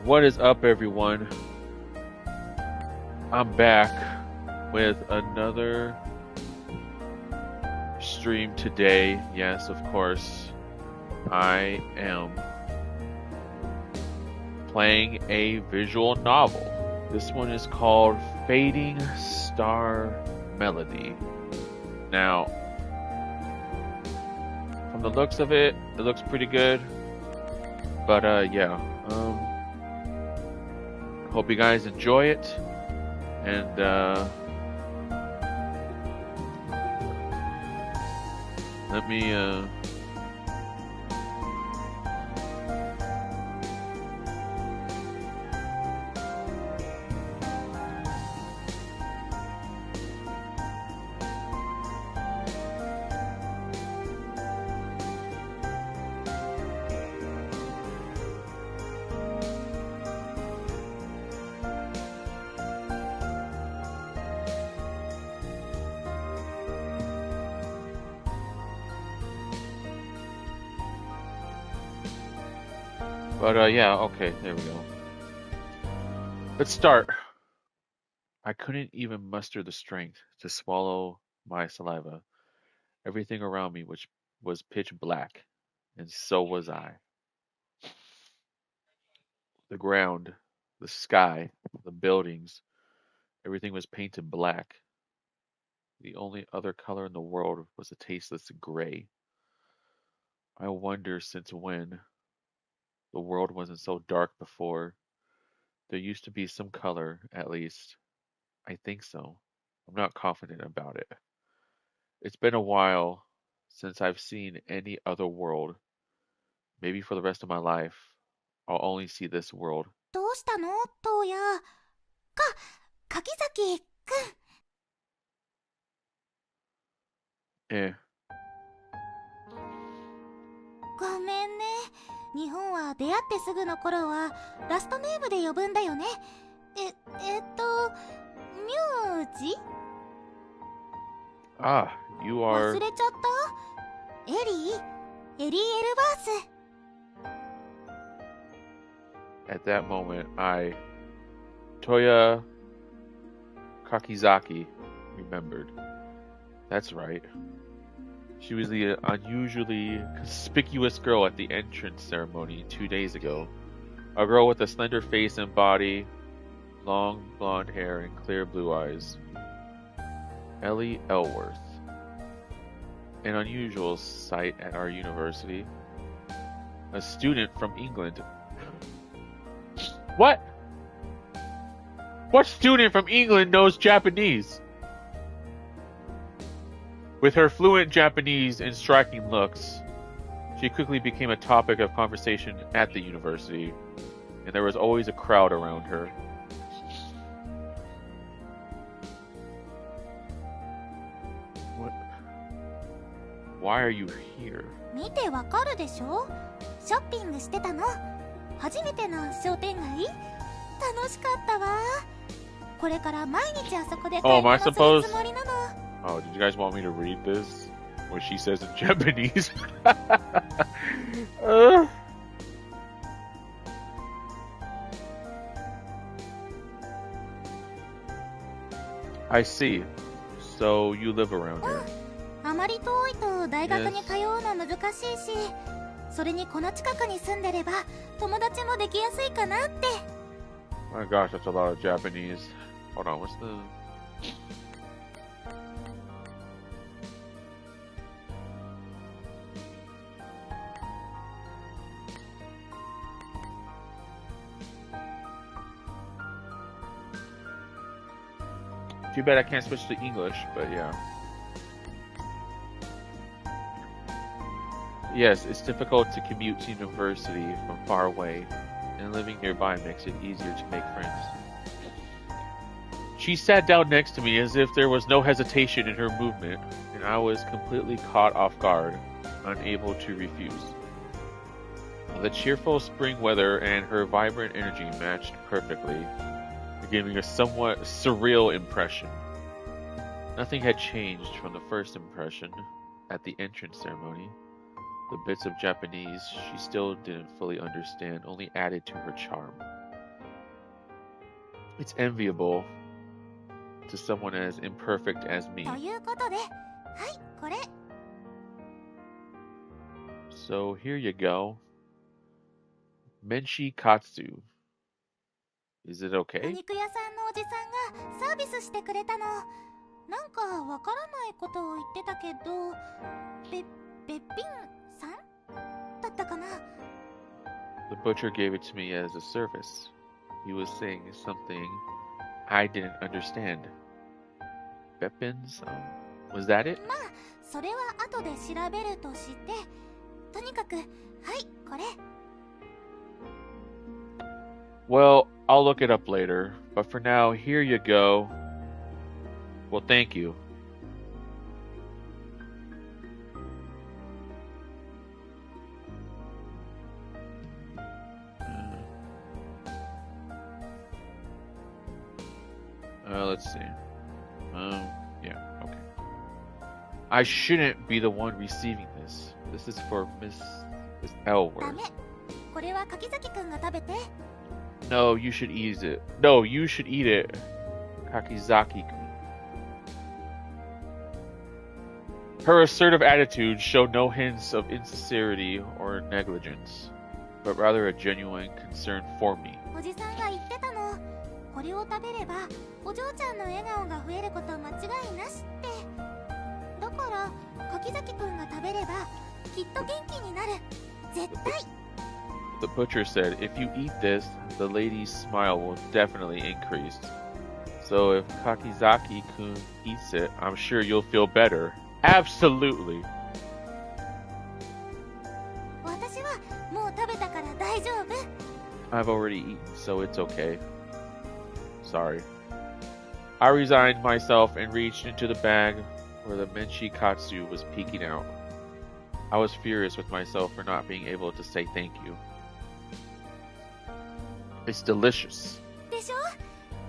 What is up, everyone? I'm back with another stream today. Yes, of course, I am playing a visual novel. This one is called Fading Star Melody. Now, from the looks of it, it looks pretty good. But yeah, hope you guys enjoy it. And let me yeah, okay, there we go. Let's start. I couldn't even muster the strength to swallow my saliva. Everything around me which was pitch black, and so was I. The ground, the sky, the buildings, everything was painted black. The only other color in the world was a tasteless gray. I wonder since when the world wasn't so dark before. There used to be some color, at least. I think so. I'm not confident about it. It's been a while since I've seen any other world. Maybe for the rest of my life, I'll only see this world. どうしたのトウヤ。柿崎くん。Eh. ごめんね。日本は出会ってすぐの頃はラストネームで呼ぶんだよね。名字 Ah, you 忘 are. れちゃった？エリー？エリー・エルバース。At that moment, Toya Kakizaki, remembered. That's right. She was the unusually conspicuous girl at the entrance ceremony 2 days ago. A girl with a slender face and body, long blonde hair, and clear blue eyes. Ellie Elworth. An unusual sight at our university. A student from England. What? What student from England knows Japanese? With her fluent Japanese and striking looks, she quickly became a topic of conversation at the university, and there was always a crowd around her. What? Why are you here? 見てわかるでしょ？ショッピングしてたの。初めての商店街？楽しかったわ。これから毎日あそこで買い物するつもりなの。Oh, did you guys want me to read this? What she says in Japanese? I see. So you live around here. あまり遠いと大学に通うの難しいし、それにこの近くに住んでれば友達もできやすいかなって。My gosh, that's a lot of Japanese. Hold on, what's the... Too bad I can't switch to English, but yeah. Yes, it's difficult to commute to university from far away, and living nearby makes it easier to make friends. She sat down next to me as if there was no hesitation in her movement, and I was completely caught off guard, unable to refuse. The cheerful spring weather and her vibrant energy matched perfectly, giving a somewhat surreal impression. Nothing had changed from the first impression at the entrance ceremony. The bits of Japanese she still didn't fully understand only added to her charm. It's enviable to someone as imperfect as me. ということで、はい、これ。So here you go. Menchi Katsu. Is it お okay? 肉屋さんのおじさんがサービスしてくれたの。なんかわからないことを言ってたけど、べっぴんさんだったかな。The butcher gave it to me as a service. He was saying something I didn't understand. Beppin-san? Was that it? まあ、それは後で調べるとして、とにかく、はい、これ。Well, I'll look it up later, but for now, here you go. Well, thank you. Let's see. Yeah, okay. I shouldn't be the one receiving this. This is for Miss ダ Elworth. メ。これは柿崎くんが食べて。No, you should eat it. No, you should eat it, Kakizaki-kun. Her assertive attitude showed no hints of insincerity or negligence, but rather a genuine concern for me. おじさんが言ってたの。これを食べれば、お嬢ちゃんの笑顔が増えること間違いなしって。だから、柿崎くんが食べれば、きっと元気になる。絶対。The butcher said, if you eat this, the lady's smile will definitely increase. So if Kakizaki-kun eats it, I'm sure you'll feel better. Absolutely. 私はもう食べたから大丈夫。I've already eaten, so it's okay. Sorry. I resigned myself and reached into the bag where the Menchi Katsu was peeking out. I was furious with myself for not being able to say thank you. It's delicious. でしょ？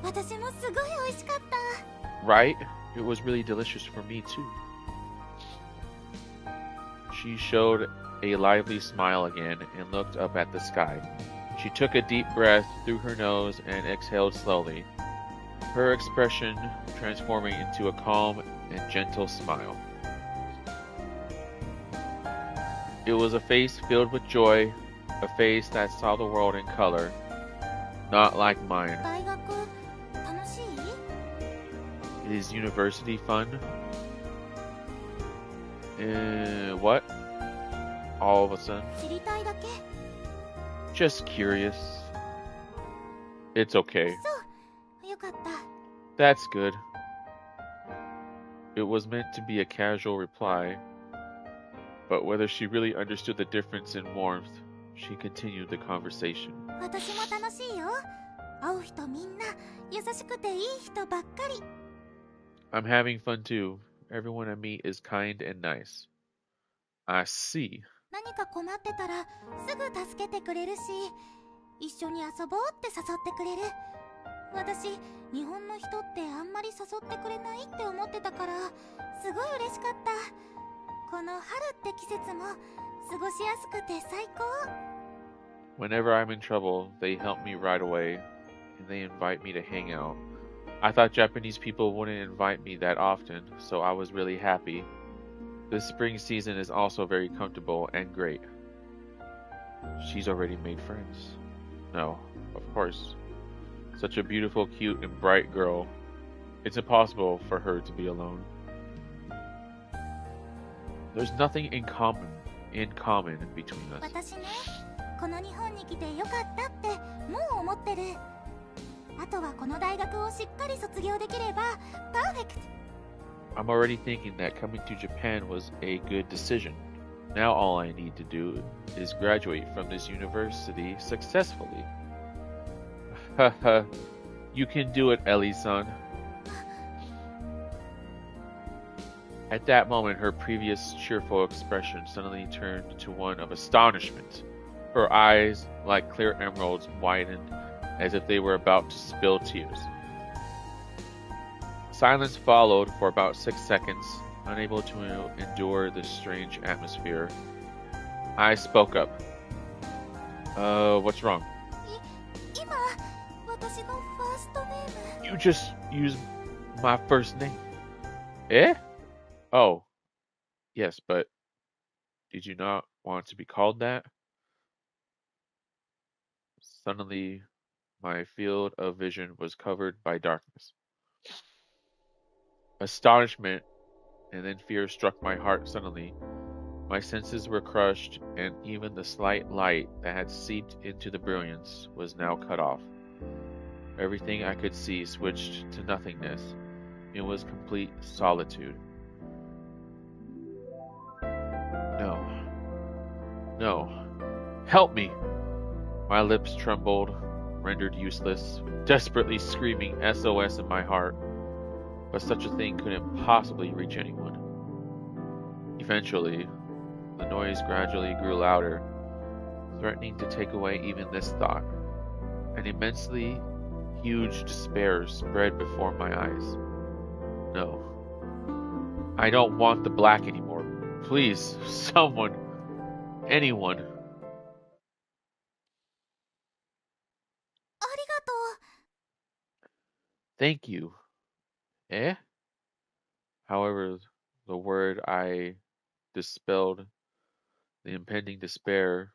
私もすごい美味しかった。Right? It was really delicious for me too. She showed a lively smile again and looked up at the sky. She took a deep breath through her nose and exhaled slowly, her expression transforming into a calm and gentle smile. It was a face filled with joy, a face that saw the world in color, not like mine. 大学楽しい？ Is university fun? What? All of a sudden? 知りたいだけ。 Just curious. It's okay. そう、よかった。That's good. It was meant to be a casual reply, but whether she really understood the difference in warmth, she continued the conversation. 私も楽しいよ。会う人みんな優しくていい人ばっかり。I'm having fun too. Everyone I meet is kind and nice. I see. 何か困ってたらすぐ助けてくれるし、一緒に遊ぼうって誘ってくれる。私、日本の人ってあんまり誘ってくれないって思ってたから、すごい嬉しかった。この春って季節も過ごしやすくて最高。Whenever I'm in trouble, they help me right away, and they invite me to hang out. I thought Japanese people wouldn't invite me that often, so I was really happy. This spring season is also very comfortable and great. She's already made friends. No, of course. Such a beautiful, cute, and bright girl. It's impossible for her to be alone. There's nothing in common between us. 私ね、この日本に来てよかったってもう思ってる。あとはこの大学をしっかり卒業できればパーフェクト。I'm already thinking that coming to Japan was a good decision. Now all I need to do is graduate from this university successfully. Haha, you can do it, Ellie-san. At that moment, her previous cheerful expression suddenly turned to one of astonishment. Her eyes, like clear emeralds, widened as if they were about to spill tears. Silence followed for about 6 seconds, unable to endure this strange atmosphere. I spoke up. What's wrong? 今、私のファーストネ You just used my first name. Eh? Oh, yes, but did you not want to be called that? Suddenly, my field of vision was covered by darkness. Astonishment and then fear struck my heart suddenly. My senses were crushed, and even the slight light that had seeped into the brilliance was now cut off. Everything I could see switched to nothingness. It was complete solitude. No. No. Help me! My lips trembled, rendered useless, desperately screaming SOS in my heart. But such a thing couldn't possibly reach anyone. Eventually, the noise gradually grew louder, threatening to take away even this thought. An immensely huge despair spread before my eyes. No. I don't want the black anymore. Please, someone, anyone. ありがとう。 Thank you. Eh? However, the word I dispelled the impending despair,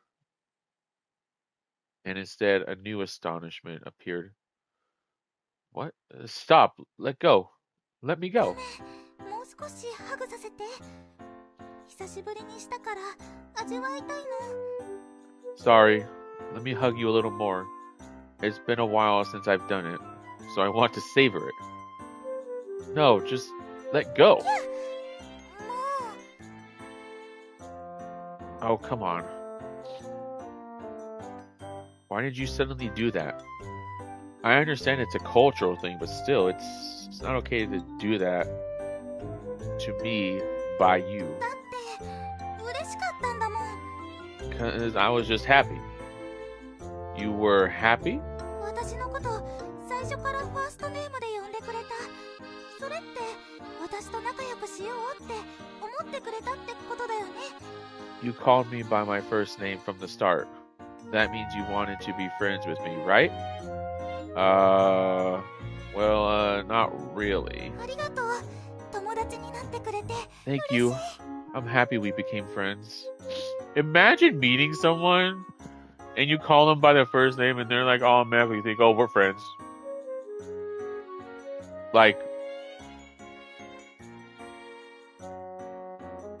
and instead a new astonishment appeared. What? Stop! Let go! Let me go! もう少しハグさせて。久しぶりにしたから味わいたいの。 Sorry. Let me hug you a little more. It's been a while since I've done it, so I want to savor it. No, just let go. も Oh, come on. Why did you suddenly do that? I understand it's a cultural thing, but still, it's not okay to do that to me by you. うだって嬉しかったんだもん。 Because I was just happy. You were happy? 私のこと最初からファーストネームで呼んでくれた。それって私と仲良くしようって思ってくれたってことだよね。 You called me by my first name from the start. That means you wanted to be friends with me, right? Well, not really. ありがとう。友達になってくれて。 Thank you. I'm happy we became friends. Imagine meeting someone and you call them by their first name and they're like automatically think, oh, we're friends. Like,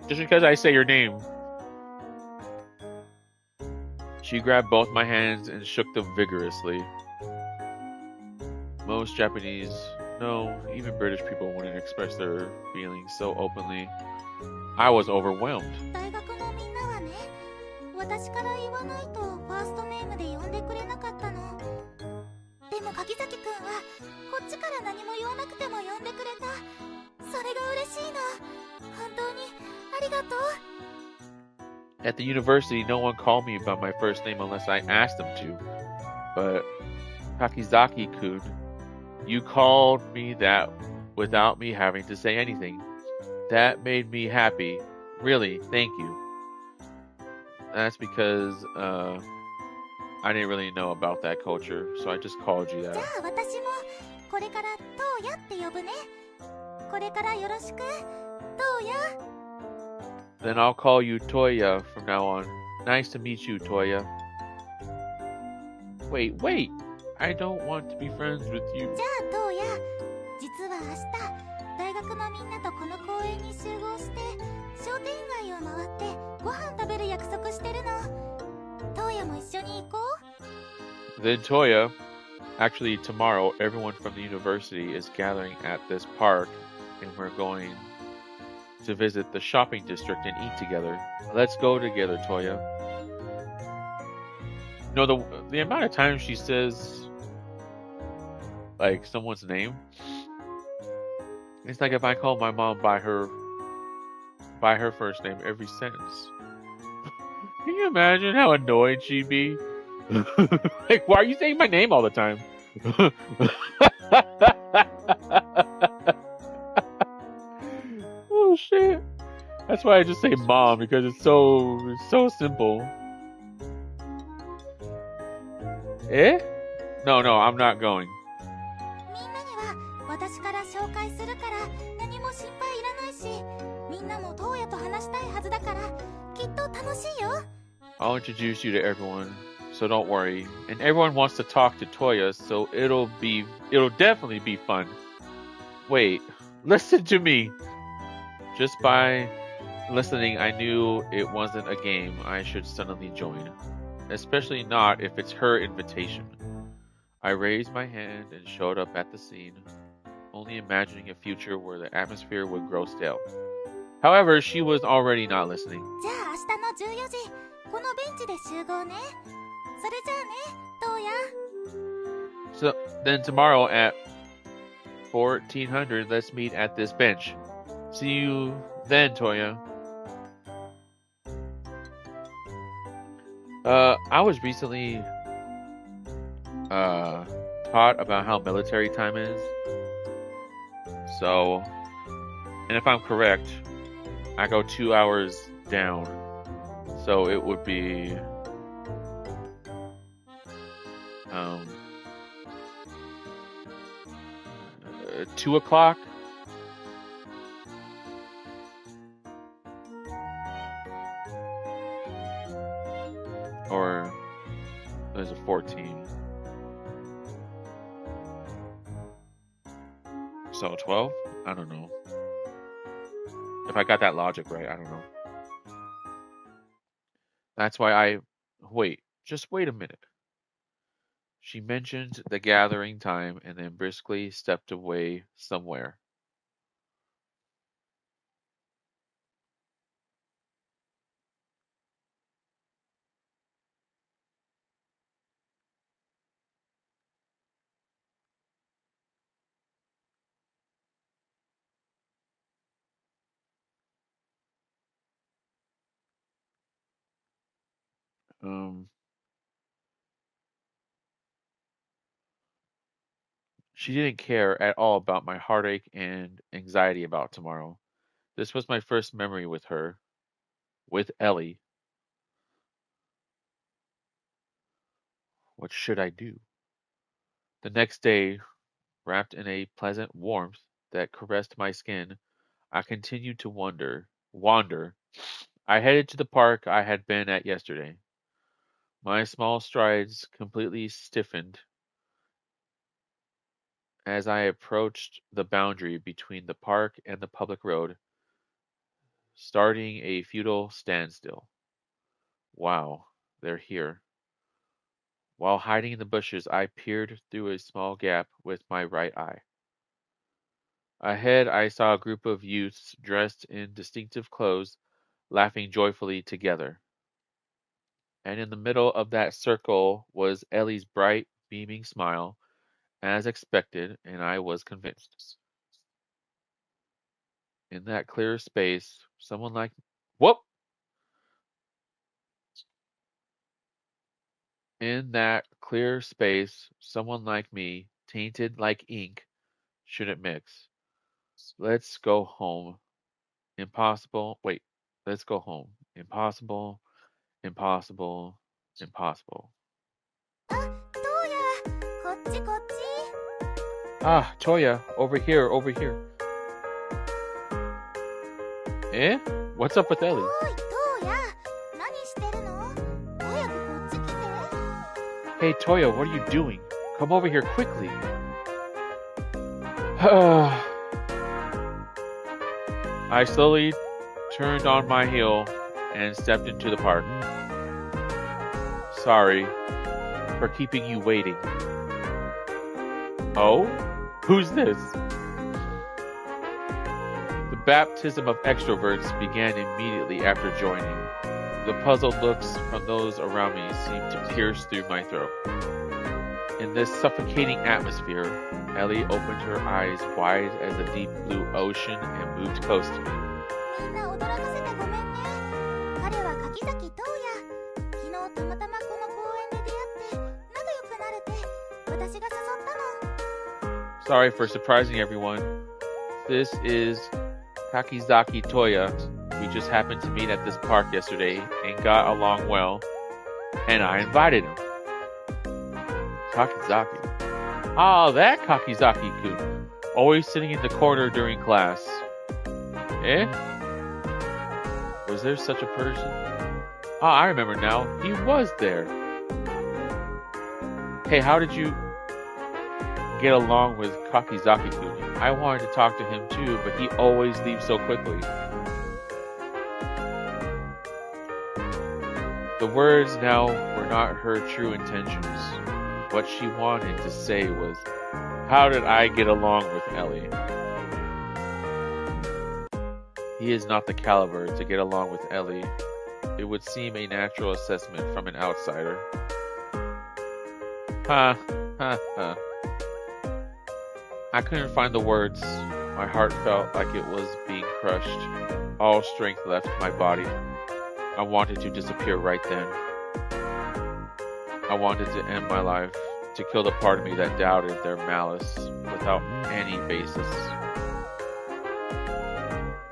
just because I say your name. She grabbed both my hands and shook them vigorously. Most Japanese, no, even British people wouldn't express their feelings so openly. I was overwhelmed. 大学のみんなはね、私から言わないとファーストネームで呼んでくれなかったの。でも柿崎くんはこっちから何も言わなくても呼んでくれた。それが嬉しいの。本当にありがとう。 At the university, no one called me by my first name unless I asked them to. But Kakizaki-kun, you called me that without me having to say anything. That made me happy. Really, thank you. That's because I didn't really know about that culture, so I just called you じゃ that. あ私もこれからトウヤって呼ぶね。これからよろしく、トウヤ。 Then I'll call you Toya from now on. Nice to meet you, Toya. Wait. I don't want to be friends with you. じゃあトウヤ、実は明日大学のみんなとこの公園に集合して商店街を回ってご飯食べる約束してるの。トウヤも一緒に行こう。 Then Toya, actually tomorrow, everyone from the university is gathering at this park, and we're going to visit the shopping district and eat together. Let's go together, Toya. You know, the amount of times she says, like, someone's name, it's like if I call my mom by her first name every sentence. Can you imagine how annoyed she'd be? Like, why are you saying my name all the time? Oh shit. That's why I just say mom, because it's so simple. Eh? No, I'm not going. みんなには I'll introduce you to everyone, so don't worry. And everyone wants to talk to Toya, so it'll definitely be fun. Wait, listen to me. Just by listening, I knew it wasn't a game I should suddenly join. Especially not if it's her invitation. I raised my hand and showed up at the scene, only imagining a future where the atmosphere would grow stale. However, she was already not listening. じゃあ明日の14時このベンチで集合ね。それじゃあね、トウヤ。 So then tomorrow at 1400, let's meet at this bench. See you then, Toya. I was recently taught about how military time is. So, and if I'm correct, I go 2 hours down. So it would be 2 o'clock. Or there's a 14. So 12? I don't know. If I got that logic right, I don't know. That's why just wait a minute. She mentioned the gathering time and then briskly stepped away somewhere. She didn't care at all about my heartache and anxiety about tomorrow. This was my first memory with her, with Ellie. What should I do? The next day, wrapped in a pleasant warmth that caressed my skin, I continued to wander. I headed to the park I had been at yesterday. My small strides completely stiffened as I approached the boundary between the park and the public road, starting a futile standstill. Wow, they're here. While hiding in the bushes, I peered through a small gap with my right eye. Ahead, I saw a group of youths dressed in distinctive clothes, laughing joyfully together. And in the middle of that circle was Ellie's bright, beaming smile, as expected, and I was convinced. In that clear space, someone like whoop! In that clear space, someone like me, tainted like ink, shouldn't mix. Let's go home. Impossible. Wait, let's go home. Impossible. Impossible. Impossible. あ、トウヤ、こっちこっち。 Ah, Toya, over here, over here. Eh? What's up with Ellie? おい、トウヤ、何してるの？早くこっち来て。 Hey, Toya, what are you doing? Come over here quickly. I slowly turned on my heel and stepped into the park. Sorry for keeping you waiting. Oh? Who's this? The baptism of extroverts began immediately after joining. The puzzled looks from those around me seemed to pierce through my throat. In this suffocating atmosphere, Ellie opened her eyes wide as the deep blue ocean and moved close to me. みんな驚かせてごめんね。彼は柿崎トウヤ。昨日たまたまこの公園で出会って仲良くなれて、私が誘ったの。 Sorry for surprising everyone. This is Kakizaki Toya. We just happened to meet at this park yesterday and got along well, and I invited him. Kakizaki. Ah, that Kakizaki-kun. Always sitting in the corner during class. Eh? Was there such a person? Ah, I remember now. He was there. Hey, how did you get along with Kakizaki-kun? I wanted to talk to him too, but he always leaves so quickly. The words now were not her true intentions. What she wanted to say was, how did I get along with Ellie? He is not the caliber to get along with Ellie. It would seem a natural assessment from an outsider. Ha, ha, ha. I couldn't find the words. My heart felt like it was being crushed. All strength left my body. I wanted to disappear right then. I wanted to end my life, to kill the part of me that doubted their malice without any basis.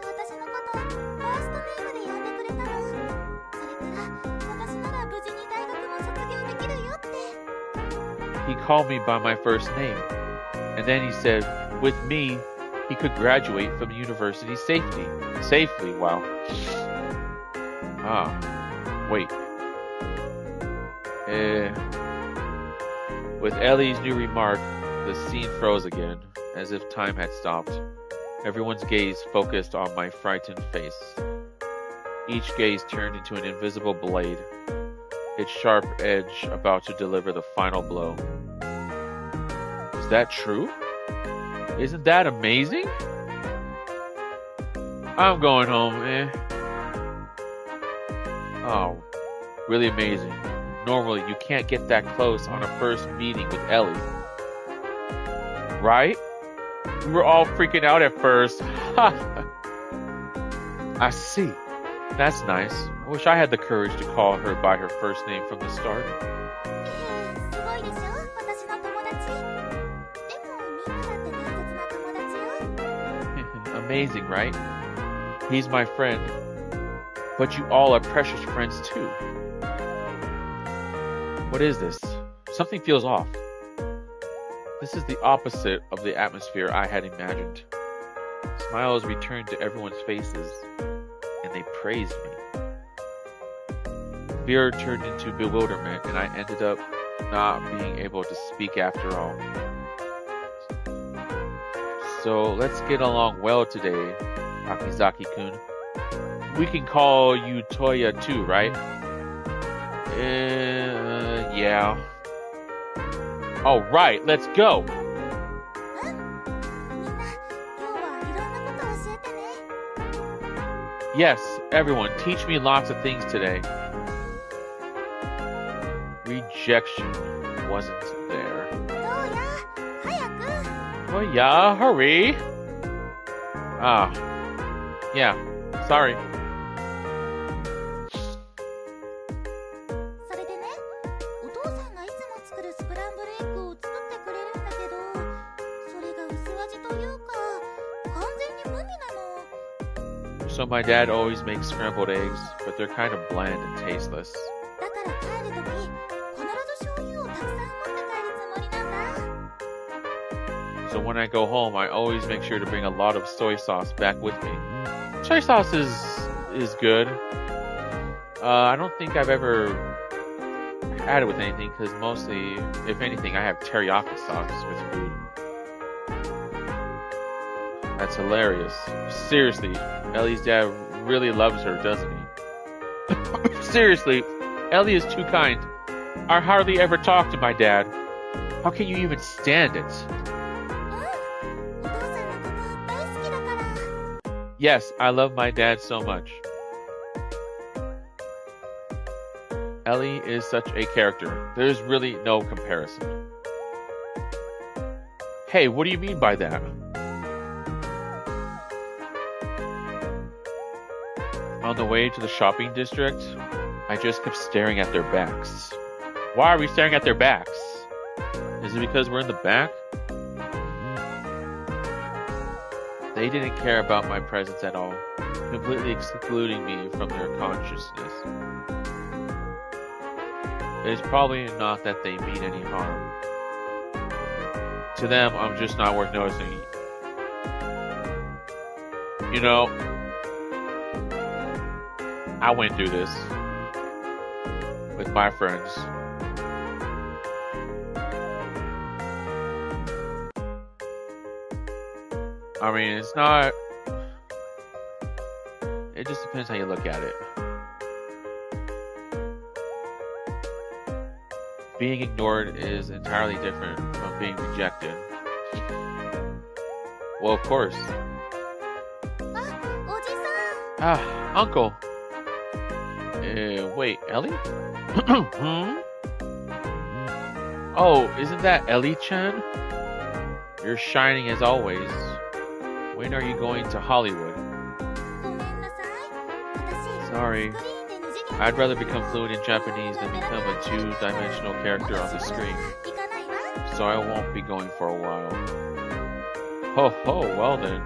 私のことファーストネームで呼んでくれたの。それから私なら無事に大学も卒業できるよって。 He called me by my first name, and then he said, with me, he could graduate from university safely. Wow. Ah, wait. With Ellie's new remark, the scene froze again, as if time had stopped. Everyone's gaze focused on my frightened face. Each gaze turned into an invisible blade, its sharp edge about to deliver the final blow. Is that true? Isn't that amazing? I'm going home, Oh, really amazing. Normally, you can't get that close on a first meeting with Ellie. Right? We were all freaking out at first. I see. That's nice. I wish I had the courage to call her by her first name from the start. すごいでしょ私の友達。でもみんなだって大切な友達よ。 Amazing, right? He's my friend. But you all are precious friends too. What is this? Something feels off. This is the opposite of the atmosphere I had imagined. Smiles returned to everyone's faces, and they praised me. Fear turned into bewilderment, and I ended up not being able to speak after all. So let's get along well today, Akizaki-kun. We can call you Toya too, right? Yeah. All right, let's go. みんな今日はいろんなことを教えてね。 Yes, everyone, teach me lots of things today. Rejection wasn't there. どうや早く。 Oh yeah, hurry. Ah, yeah, sorry. それでね、お父さんがいつも作るスクランブルエッグを作ってくれるんだけど、それが薄味というか、完全に無味なの。 So my dad always makes scrambled eggs, but they're kind of bland and tasteless. だから帰るとき、必ず醤油をたくさん持って帰るつもりなんだ。 So when I go home, I always make sure to bring a lot of soy sauce back with me. Soy sauce is good. I don't think I've ever had it with anything because mostly, if anything, I have teriyaki sauce with food. That's hilarious. Seriously, Ellie's dad really loves her, doesn't he? Seriously, Ellie is too kind. I hardly ever talk to my dad. How can you even stand it? お父さんのこと大好きだから。 Yes, I love my dad so much. Ellie is such a character. There's really no comparison. Hey, what do you mean by that? On the way to the shopping district, I just kept staring at their backs. Why are we staring at their backs? Is it because we're in the back? They didn't care about my presence at all, completely excluding me from their consciousness. It is probably not that they mean any harm. To them, I'm just not worth noticing. You know, I went through this. with my friends. I mean, it's not... It just depends how you look at it. Being ignored is entirely different from being rejected. Well, of course. あ、おじさん。 Ah, Uncle. Wait, Ellie? Hmm? Oh, isn't that Ellie-chan? You're shining as always. When are you going to Hollywood? ごめんなさい。私、 Sorry. スクリーンで二次元 I'd rather become fluent in Japanese than become a two-dimensional character on the screen, 行かないわ。 so I won't be going for a while. Ho ho, well then.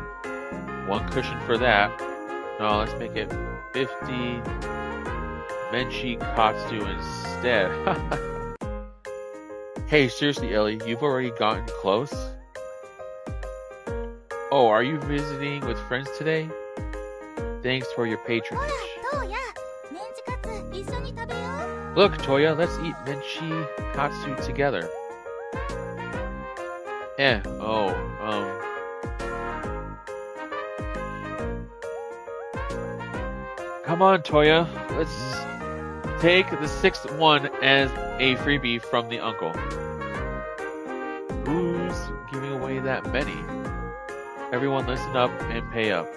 One cushion for that. No, let's make it 50 Menchi Katsu instead. Hey, seriously, Ellie, you've already gotten close? Oh, are you visiting with friends today? Thanks for your ほ patronage. ら、どうや。メンチカツ、一緒に食べよう。 Look, Toya, let's eat Menchi Katsu together. Come on, Toya. Let's take the sixth one as a freebie from the uncle. Who's giving away that many? Everyone listen up and pay up.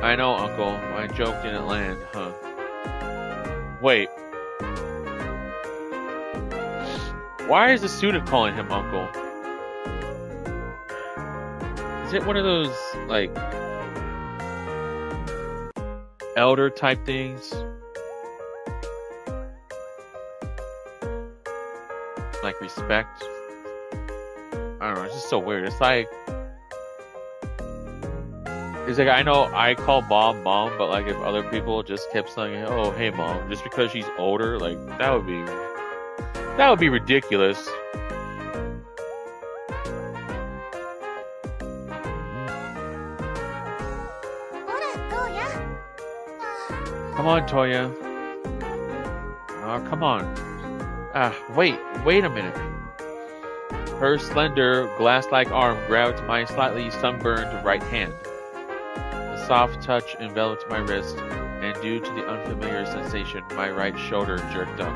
I know, Uncle. My joke didn't land, huh? Wait. Why is the student calling him Uncle? Is it one of those, like, elder type things? Like respect? I don't know, it's just so weird. It's like I know I call mom, but like if other people just kept saying, oh, hey mom, just because she's older, like that would be ridiculous. Come on, Toya. Oh, come on. Wait a minute. Her slender, glass-like arm grabbed my slightly sunburned right hand. The soft touch enveloped my wrist, and due to the unfamiliar sensation, my right shoulder jerked up.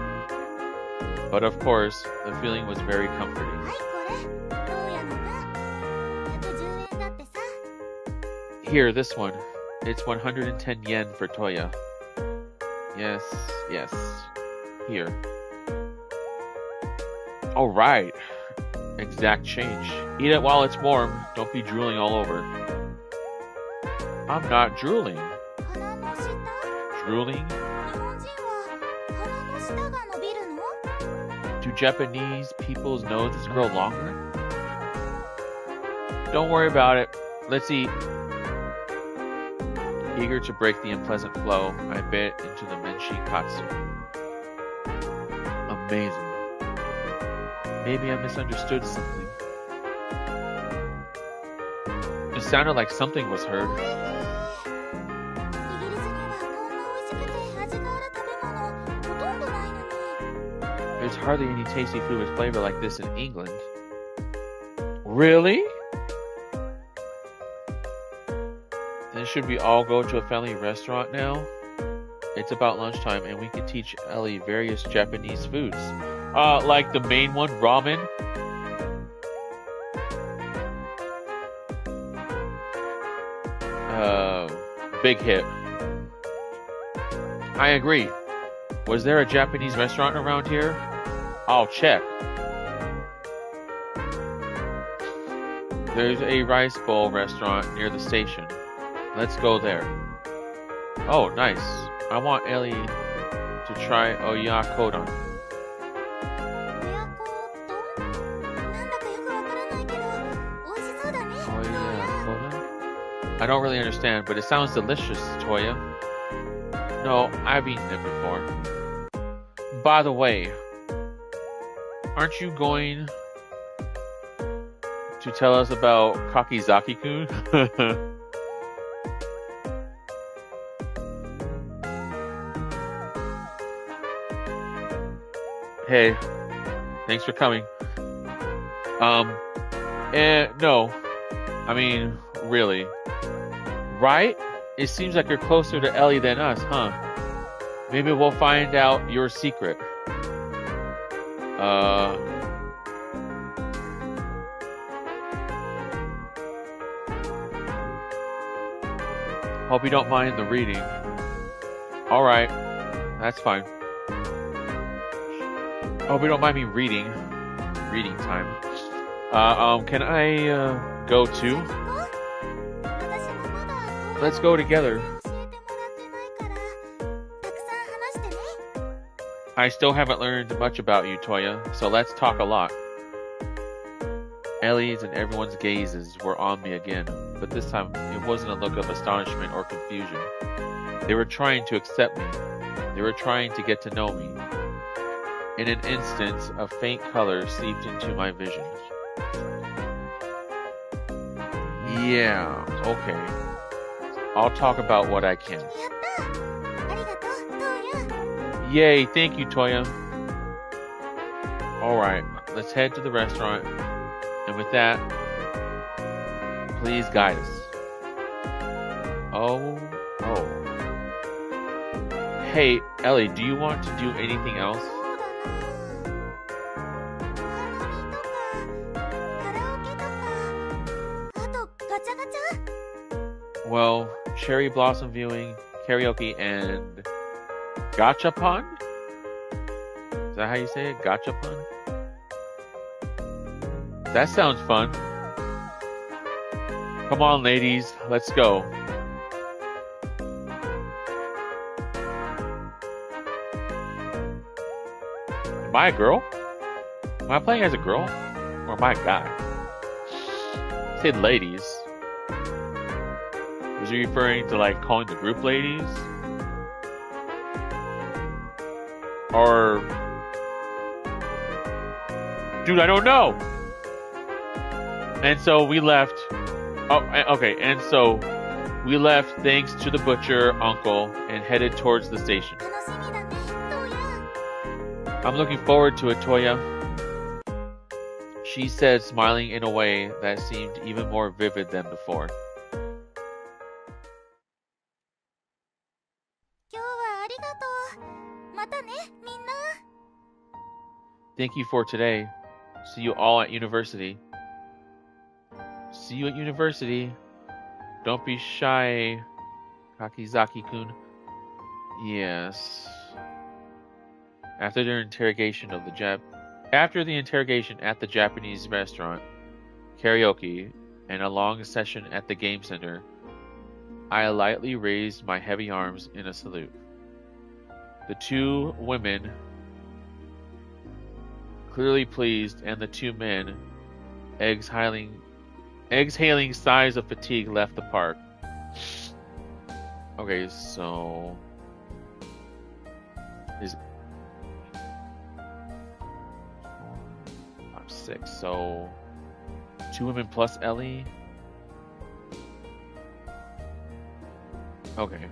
But of course, the feeling was very comforting. Here, this one. It's 110 yen for Toya. Yes. Here. Alright. Exact change. Eat it while it's warm. Don't be drooling all over. I'm not drooling. Drooling? Do Japanese people's noses grow longer? Don't worry about it. Let's eat. Eager to break the unpleasant flow, I bit into the Menchi Katsu. Amazing. Maybe I misunderstood something. It sounded like something was heard. There's hardly any tasty food with flavor like this in England. Really? Then should we all go to a family restaurant now? It's about lunchtime and we can teach Ellie various Japanese foods. Like the main one, ramen. Big hit. I agree. Was there a Japanese restaurant around here? I'll check. There's a rice bowl restaurant near the station. Let's go there. Oh, nice. I want Ellie to try oyakodon. I don't really understand, but it sounds delicious, Toya. No, I've eaten it before. By the way, aren't you going to tell us about Kakizaki-kun? Hey, thanks for coming. No. I mean, really. Right? It seems like you're closer to Ellie than us, huh? Maybe we'll find out your secret. Hope you don't mind the reading. Alright, that's fine. Hope you don't mind me reading. Reading time. Can I, go too? Let's go together. I still haven't learned much about you, Toya, so let's talk a lot. Ellie's and everyone's gazes were on me again, but this time it wasn't a look of astonishment or confusion. They were trying to accept me. They were trying to get to know me. In an instant, a faint color seeped into my vision. Yeah, okay. I'll talk about what I can. Yay, thank you, Toya. Alright, let's head to the restaurant. And with that, please guide us. Oh. Hey, Ellie, do you want to do anything else? Well, cherry blossom viewing, karaoke, and gachapon? Is that how you say it? Gachapon? That sounds fun. Come on, ladies, let's go. Am I a girl? Am I playing as a girl? Or am I a guy? I said ladies. Was he referring to like calling the group ladies? Or... Dude, I don't know! And so we left... Oh, okay, and so we left thanks to the butcher uncle and headed towards the station. I'm looking forward to it, Toya. She said, smiling in a way that seemed even more vivid than before. Thank you for today. See you all at university. See you at university. Don't be shy, Kakizaki-kun. Yes. After the interrogation at the Japanese restaurant, karaoke, and a long session at the game center, I lightly raised my heavy arms in a salute. The two women, clearly pleased, and the two men, exhaling sighs of fatigue, left the park. Okay, so... I'm 6, so... 2 women plus Ellie? Okay.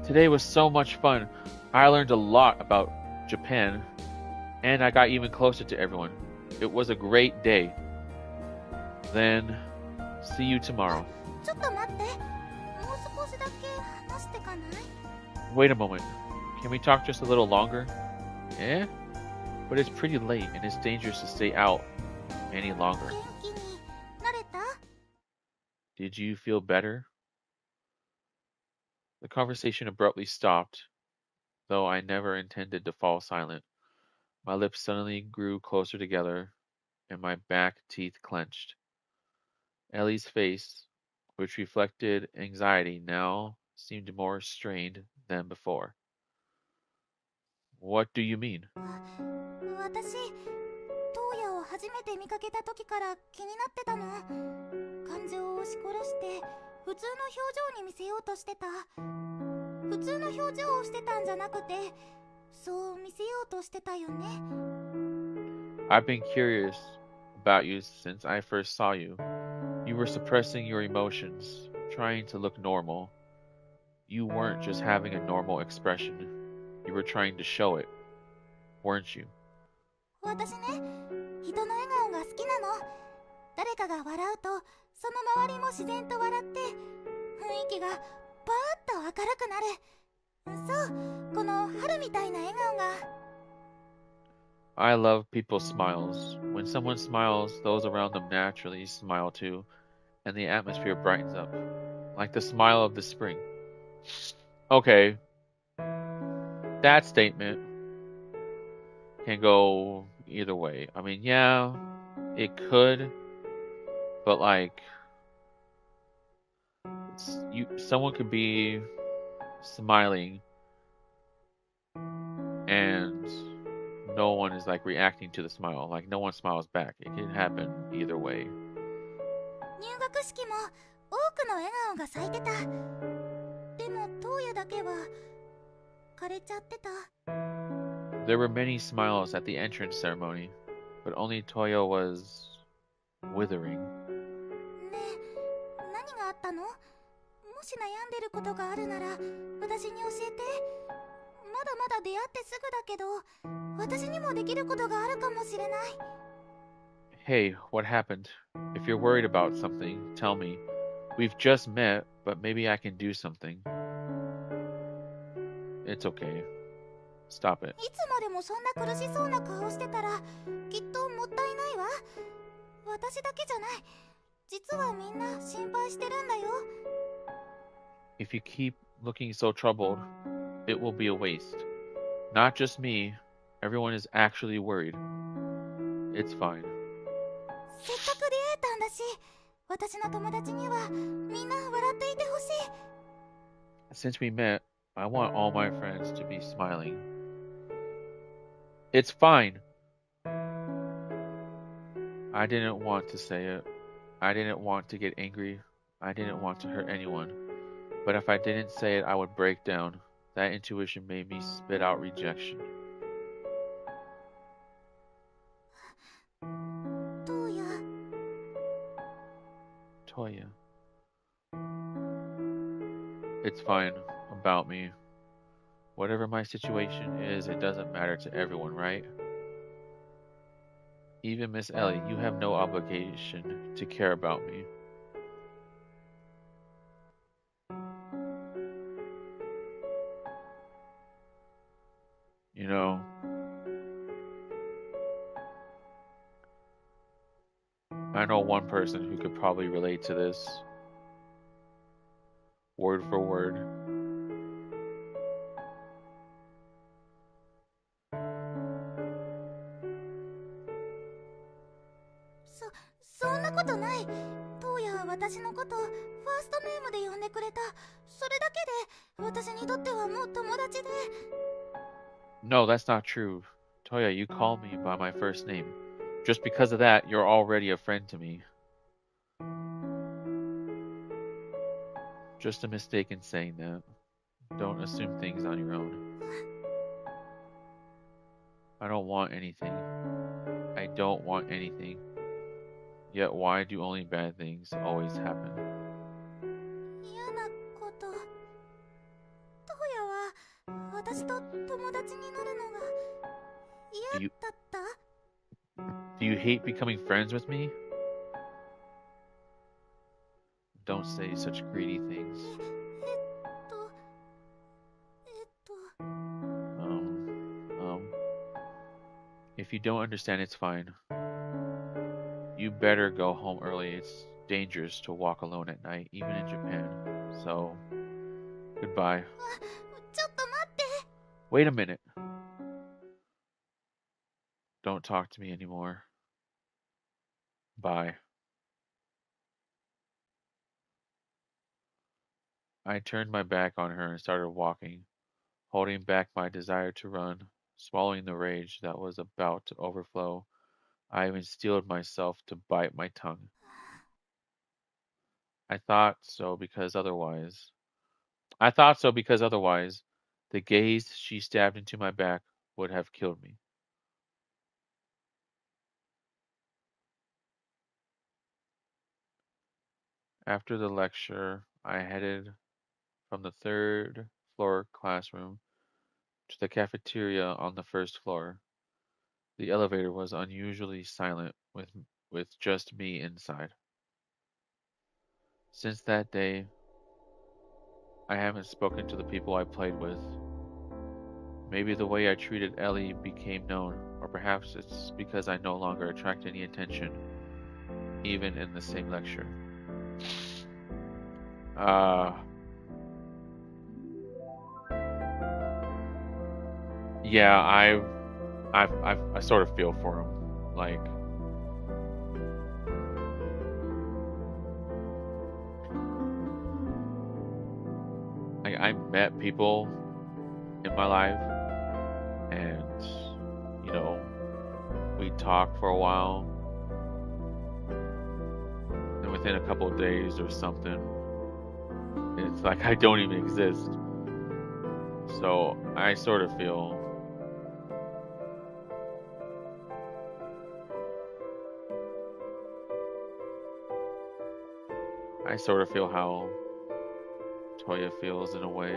Today was so much fun. I learned a lot about Japan, and I got even closer to everyone. It was a great day. Then, see you tomorrow. Wait a moment. Can we talk just a little longer? Eh? But it's pretty late, and it's dangerous to stay out any longer. Did you feel better? The conversation abruptly stopped, though I never intended to fall silent. My lips suddenly grew closer together, and my back teeth clenched. Ellie's face, which reflected anxiety, now seemed more strained than before. What do you mean? I've been curious about you since I first saw you. You were suppressing your emotions, trying to look normal. You weren't just having a normal expression. You were trying to show it, weren't you? 私ね、人の笑顔が好きなの。誰かが笑うと、その周りも自然と笑って、雰囲気がパーッと明るくなる。そう、この春みたいな笑顔が。I love people's smiles. When someone smiles, those around them naturally smile too, and the atmosphere brightens up, like the smile of the spring. Okay, that statement can go either way. I mean, yeah, it could, but like, someone could be smiling and no one is like reacting to the smile. Like no one smiles back. It can happen either way. 入学式も多くの笑顔が咲いてた。でも東野だけは枯れちゃってた。There were many smiles at the entrance ceremony, but only Toyo was withering. ねえ、何があったの？もし悩んでることがあるなら私に教えて。まだまだ出会ってすぐだけど、私にもできることがあるかもしれない。Hey, what happened? If you're worried about something, tell me. We've just met, but maybe I can do something. It's okay. Stop it. いつまでもそんな苦しそうな顔してたらきっともったいないわ。私だけじゃない。実はみんな心配してるんだよ。If you keep looking so troubled, it will be a waste. Not just me. Everyone is actually worried. It's fine. せっかく出会えたんだし、私の友達にはみんな笑っていてほしい。Since we met, I want all my friends to be smiling. It's fine. I didn't want to say it. I didn't want to get angry. I didn't want to hurt anyone. But if I didn't say it, I would break down. That intuition made me spit out rejection. 東野。Toya. It's fine about me. Whatever my situation is, it doesn't matter to everyone, right? Even Miss Ellie, you have no obligation to care about me. You know, I know one person who could probably relate to this, word for word. そんなことない。東野は私のことファーストネームで呼んでくれた。それだけで私にとってはもう友達で。No, that's not true. Toya, you call me by my first name. Just because of that, you're already a friend to me. Just a mistake in saying that. Don't assume things on your own. I don't want anything. I don't want anything. Yet why do only bad things always happen? 嫌なこと。東野は私と友達になるのが嫌だった？ Do you hate becoming friends with me? Don't say such greedy things. えっと。If you don't understand, it's fine. You better go home early. It's dangerous to walk alone at night, even in Japan. So, goodbye. ちょっと待って。 Wait a minute. Don't talk to me anymore. Bye. I turned my back on her and started walking, holding back my desire to run, swallowing the rage that was about to overflow. I even steeled myself to bite my tongue. I thought so because otherwise. The gaze she stabbed into my back would have killed me. After the lecture, I headed from the third floor classroom to the cafeteria on the first floor. The elevator was unusually silent with just me inside. Since that day, I haven't spoken to the people I played with. Maybe the way I treated Ellie became known, or perhaps it's because I no longer attract any attention, even in the same lecture. Yeah, I sort of feel for him. Like, I met people in my life, and you know, we talked for a while, and within a couple of days or something, it's like I don't even exist. So I sort of feel how Toya feels in a way.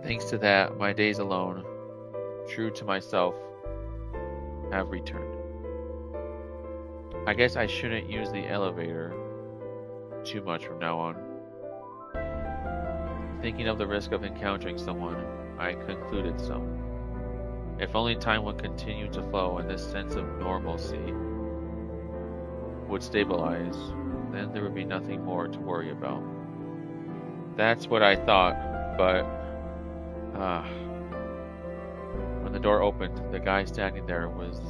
Thanks to that, my days alone, true to myself, have returned. I guess I shouldn't use the elevator too much from now on. Thinking of the risk of encountering someone, I concluded so. If only time would continue to flow and this sense of normalcy would stabilize, then there would be nothing more to worry about. That's what I thought, but when the door opened, the guy standing there was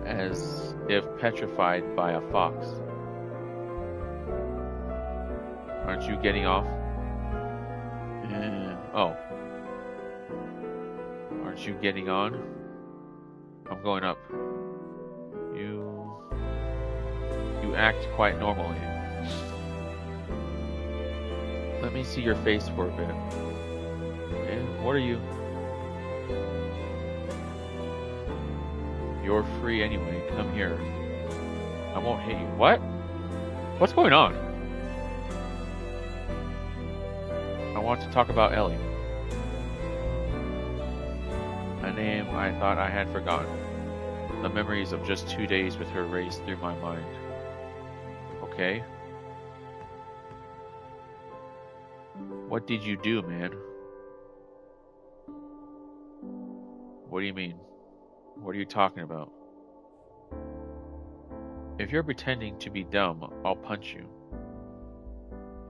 as if petrified by a fox. Aren't you getting off? Oh. Aren't you getting on? I'm going up. You act quite normally. Let me see your face for a bit. Okay, what are you? You're free anyway. Come here. I won't hit you. What? What's going on? I want to talk about Ellie. A name I thought I had forgotten. The memories of just 2 days with her raced through my mind. Okay. What did you do, man? What do you mean? What are you talking about? If you're pretending to be dumb, I'll punch you.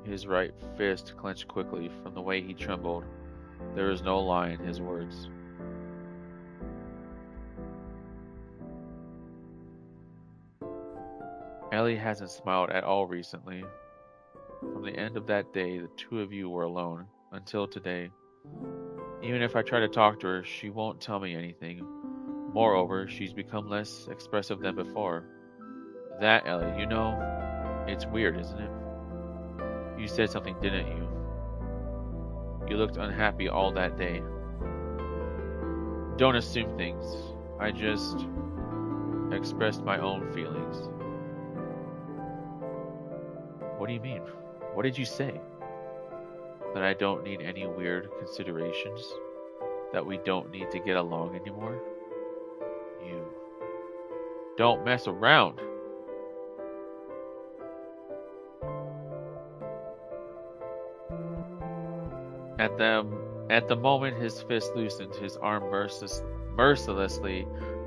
His right fist clenched quickly. From the way he trembled, there was no lie in his words. Ellie hasn't smiled at all recently. From the end of that day, the two of you were alone, until today. Even if I try to talk to her, she won't tell me anything. Moreover, she's become less expressive than before. That, Ellie, you know, it's weird, isn't it? You said something, didn't you? You looked unhappy all that day. Don't assume things. I just expressed my own feelings. What do you mean? What did you say? That I don't need any weird considerations? That we don't need to get along anymore? You don't mess around. At the moment his fist loosened, his arm mercilessly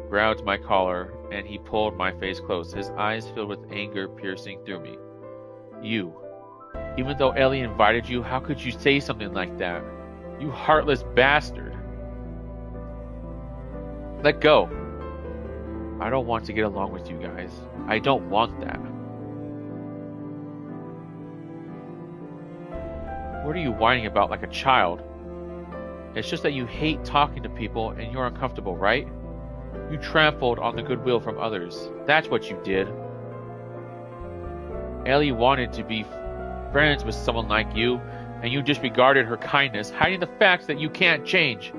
grabbed my collar, and he pulled my face close, his eyes filled with anger piercing through me. You. Even though Ellie invited you, how could you say something like that? You heartless bastard. Let go. I don't want to get along with you guys. I don't want that. What are you whining about like a child? It's just that you hate talking to people and you're uncomfortable, right? You trampled on the goodwill from others. That's what you did. Ellie wanted to be friends with someone like you, and you disregarded her kindness, hiding the facts that you can't change.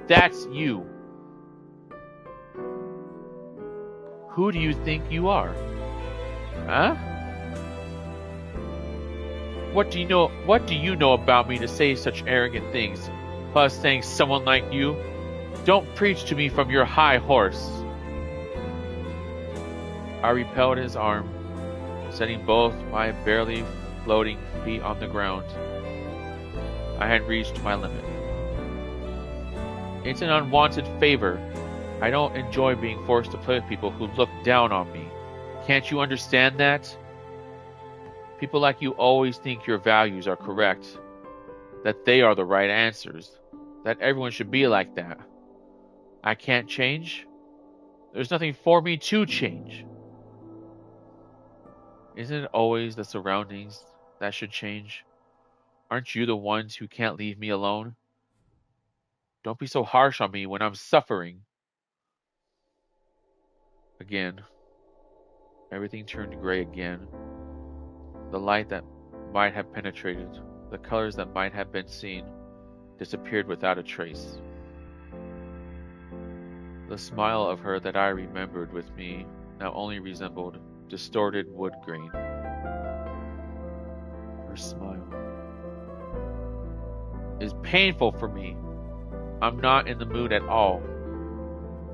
That's you. Who do you think you are? Huh? What do you know about me to say such arrogant things? Plus saying someone like you? Don't preach to me from your high horse. I repelled his arm, setting both my barely floating feet on the ground. I had reached my limit. It's an unwanted favor. I don't enjoy being forced to play with people who look down on me. Can't you understand that? People like you always think your values are correct, that they are the right answers, that everyone should be like that. I can't change? There's nothing for me to change. Isn't it always the surroundings that should change? Aren't you the ones who can't leave me alone? Don't be so harsh on me when I'm suffering. Again, everything turned gray again. The light that might have penetrated, the colors that might have been seen, disappeared without a trace. The smile of her that I remembered with me now only resembled distorted wood grain. Her smile is painful for me. I'm not in the mood at all.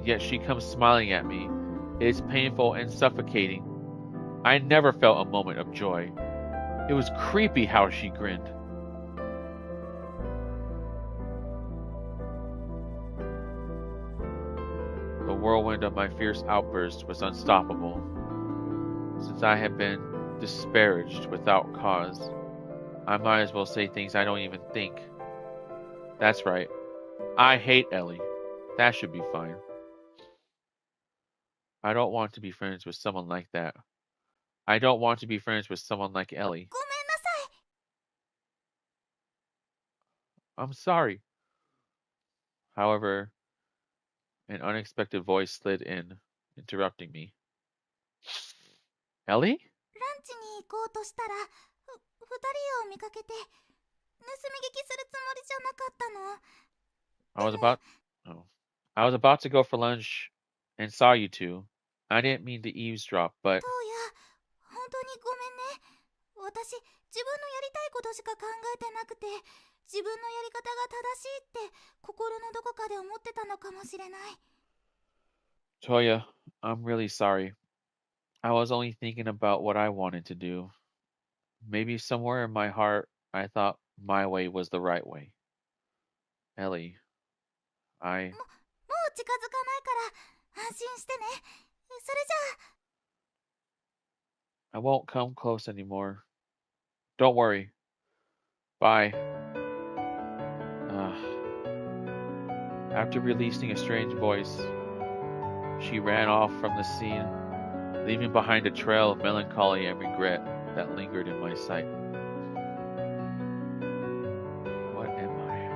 Yet she comes smiling at me. It is painful and suffocating. I never felt a moment of joy. It was creepy how she grinned. The whirlwind of my fierce outburst was unstoppable. Since I had been disparaged without cause, I might as well say things I don't even think. That's right. I hate Ellie. That should be fine. I don't want to be friends with someone like that. I don't want to be friends with someone like Ellie. ごめんなさい。 I'm sorry. However, an unexpected voice slid in, interrupting me. Ellie? ランチに行こうとしたら、二人を見かけて、盗み聞きするつもりじゃなかったの。I was about oh. I was about to go for lunch and saw you two. I didn't mean to eavesdrop, but トウヤ、本当にごめんね。私、自分のやりたいことしか考えてなくて、自分のやり方が正しいって心のどこかで思ってたのかもしれない。Toya, I'm really sorry. I was only thinking about what I wanted to do. Maybe somewhere in my heart, I thought my way was the right way. Ellie, もう近づかないから安心してね。それじゃあ。 I won't come close anymore. Don't worry. Bye. After releasing a strange voice, she ran off from the scene, leaving behind a trail of melancholy and regret that lingered in my sight. What am I?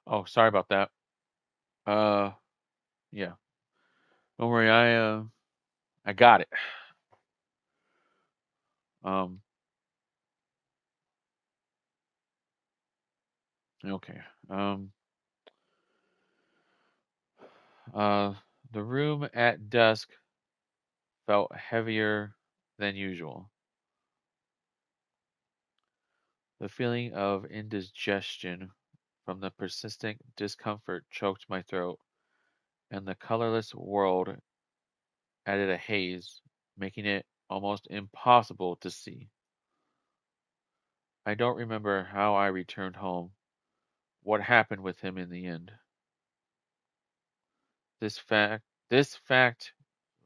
Oh, sorry about that. Uh, yeah. Don't worry, I got it. Um, okay. Uh, the room at dusk felt heavier than usual. The feeling of indigestion from the persistent discomfort choked my throat, and the colorless world added a haze, making it almost impossible to see. I don't remember how I returned home, what happened with him in the end. This fact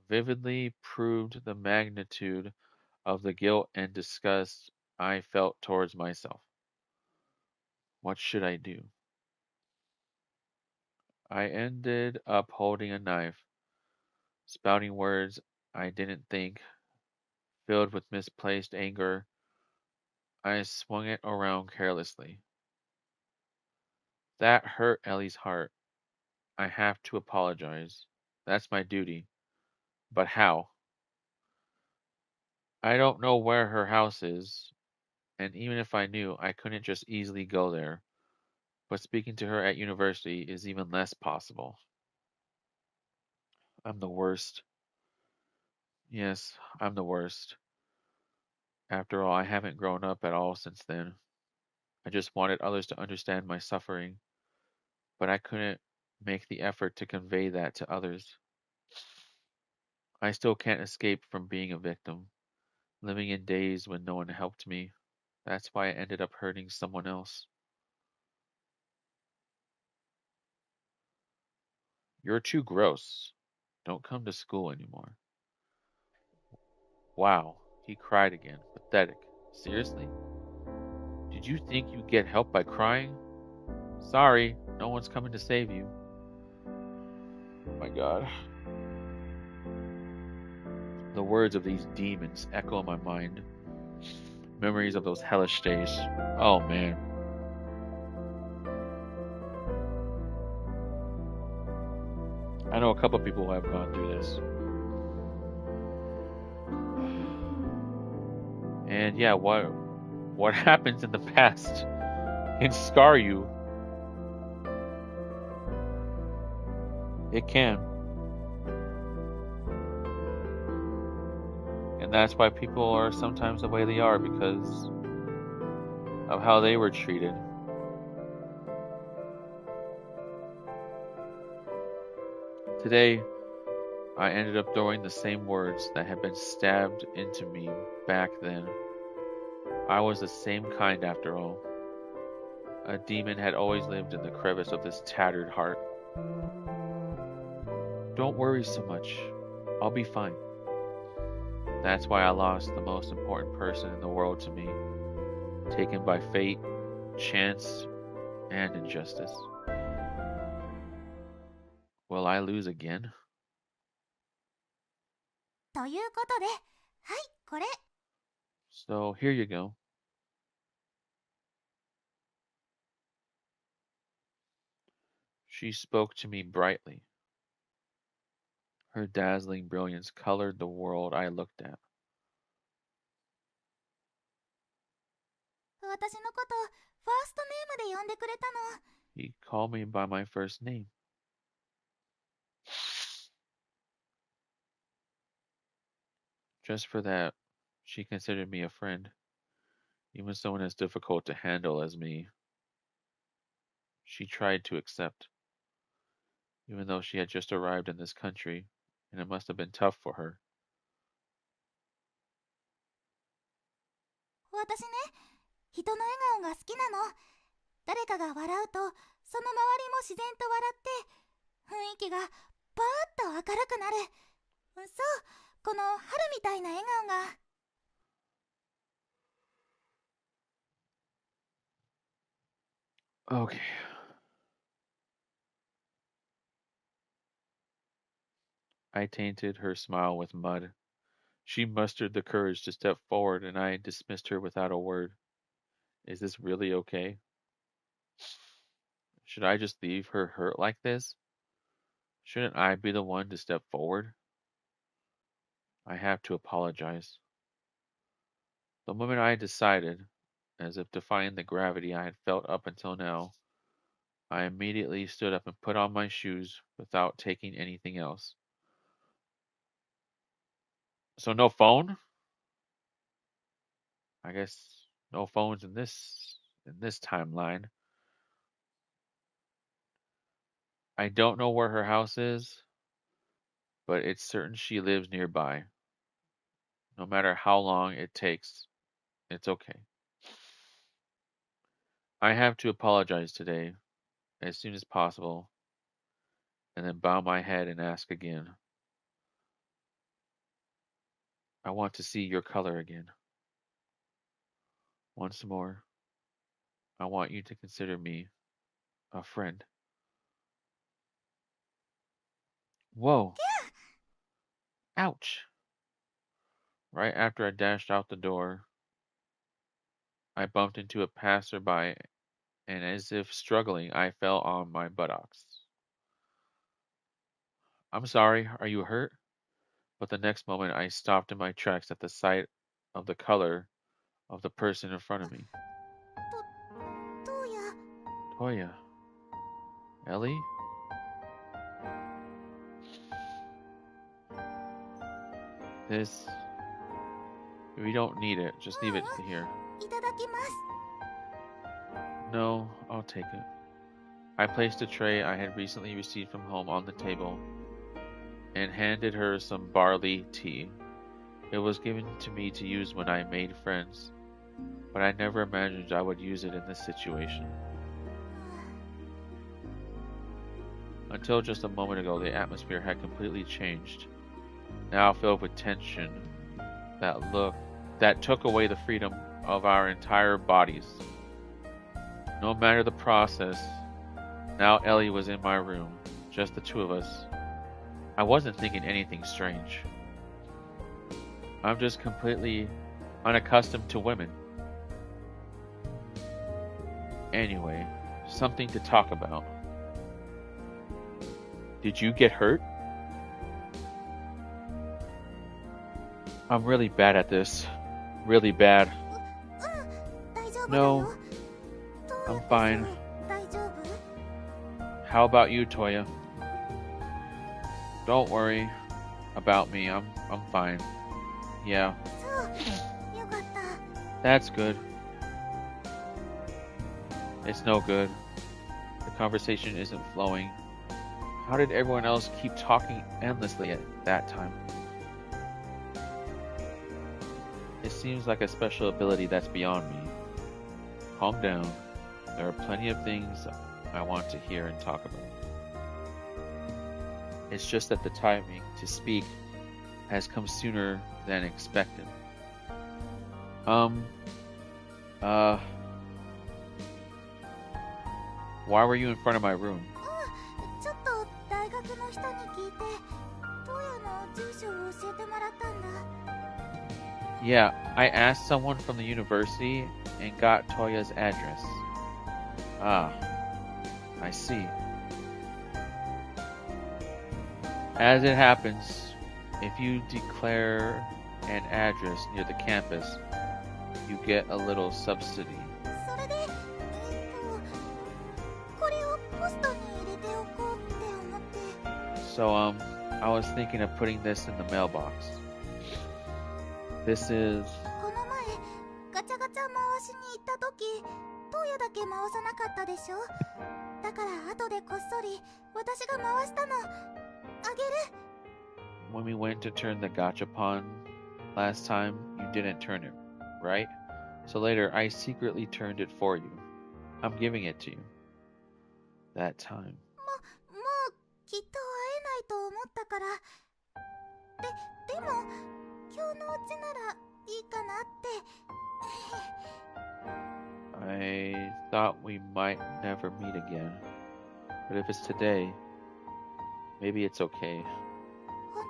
vividly proved the magnitude of the guilt and disgust I felt towards myself. What should I do? I ended up holding a knife, spouting words I didn't think, filled with misplaced anger. I swung it around carelessly. That hurt Ellie's heart. I have to apologize. That's my duty. But how? I don't know where her house is, and even if I knew, I couldn't just easily go there. But speaking to her at university is even less possible. I'm the worst. Yes, I'm the worst. After all, I haven't grown up at all since then. I just wanted others to understand my suffering, but I couldn't make the effort to convey that to others. I still can't escape from being a victim, living in days when no one helped me. That's why I ended up hurting someone else. You're too gross. Don't come to school anymore. Wow, he cried again. Pathetic. Seriously? Did you think you'd get help by crying? Sorry, no one's coming to save you. Oh my god. The words of these demons echo in my mind. Memories of those hellish days. Oh man. I know a couple people who have gone through this. And yeah, what happens in the past can scar you. It can. And that's why people are sometimes the way they are because of how they were treated. Today, I ended up throwing the same words that had been stabbed into me back then. I was the same kind after all. A demon had always lived in the crevice of this tattered heart. Don't worry so much. I'll be fine. That's why I lost the most important person in the world to me, taken by fate, chance, and injustice. Will I lose again? ということで、はい、これ。So here you go. She spoke to me brightly. Her dazzling brilliance colored the world I looked at. 私のこと、ファーストネームで呼んでくれたの。He called me by my first name. Just for that, she considered me a friend, even someone as difficult to handle as me. She tried to accept, even though she had just arrived in this country, and it must have been tough for her. 私ね、人の笑顔が好きなの。誰かが笑うと、その周りも自然と笑って、雰囲気がパーッと明るくなる。そう、この春みたいな笑顔が。Okay. I tainted her smile with mud. She mustered the courage to step forward, and I dismissed her without a word. Is this really okay? Should I just leave her hurt like this? Shouldn't I be the one to step forward? I have to apologize. The moment I decided, as if defying the gravity I had felt up until now, I immediately stood up and put on my shoes without taking anything else. So no phone? I guess no phones in this timeline. I don't know where her house is, but it's certain she lives nearby. No matter how long it takes, it's okay. I have to apologize today, as soon as possible, and then bow my head and ask again. I want to see your color again. Once more, I want you to consider me a friend. Whoa. Ouch. Right after I dashed out the door, I bumped into a passerby, and as if struggling, I fell on my buttocks. I'm sorry, are you hurt? But the next moment I stopped in my tracks at the sight of the color of the person in front of me. と、トウヤ。Toya. Ellie? This. We don't need it. Just leave it here. いただきます。 No, I'll take it. I placed a tray I had recently received from home on the table and handed her some barley tea. It was given to me to use when I made friends, but I never imagined I would use it in this situation. Until just a moment ago, the atmosphere had completely changed, now filled with tension that took away the freedom of our entire bodies. No matter the process, now Ellie was in my room, just the two of us. I wasn't thinking anything strange. I'm just completely unaccustomed to women. Anyway, something to talk about. Did you get hurt? I'm really bad at this. Really bad. 大丈夫だ No, よ。トウヤ I'm fine. 大丈夫 How about you, Toya? Don't worry about me. I'm fine. Yeah, そうよかった that's good. It's no good. The conversation isn't flowing. How did everyone else keep talking endlessly at that time? It seems like a special ability that's beyond me. Calm down. There are plenty of things I want to hear and talk about. It's just that the timing to speak has come sooner than expected. Why were you in front of my room? ちょっと大学の人に聞いてトウヤの住所を教えてもらったんだ Yeah, I asked someone from the university and got Toya's address. Ah, I see. As it happens, if you declare an address near the campus, you get a little subsidy. それでこれをポストに入れておこうって思って So, I was thinking of putting this in the mailbox. This is... この前ガチャガチャ回しに行った時トウヤだけ回さなかったでしょだから後でこっそり私が回したのあげる when we went to turn the gachapon last time, you didn't turn it, right? So later, I secretly turned it for you. I'm giving it to you. That time. もうきっと会えないと思ったからでも今日のうちならいいかなって I thought we might never meet again. But if it's today, maybe it's okay. 本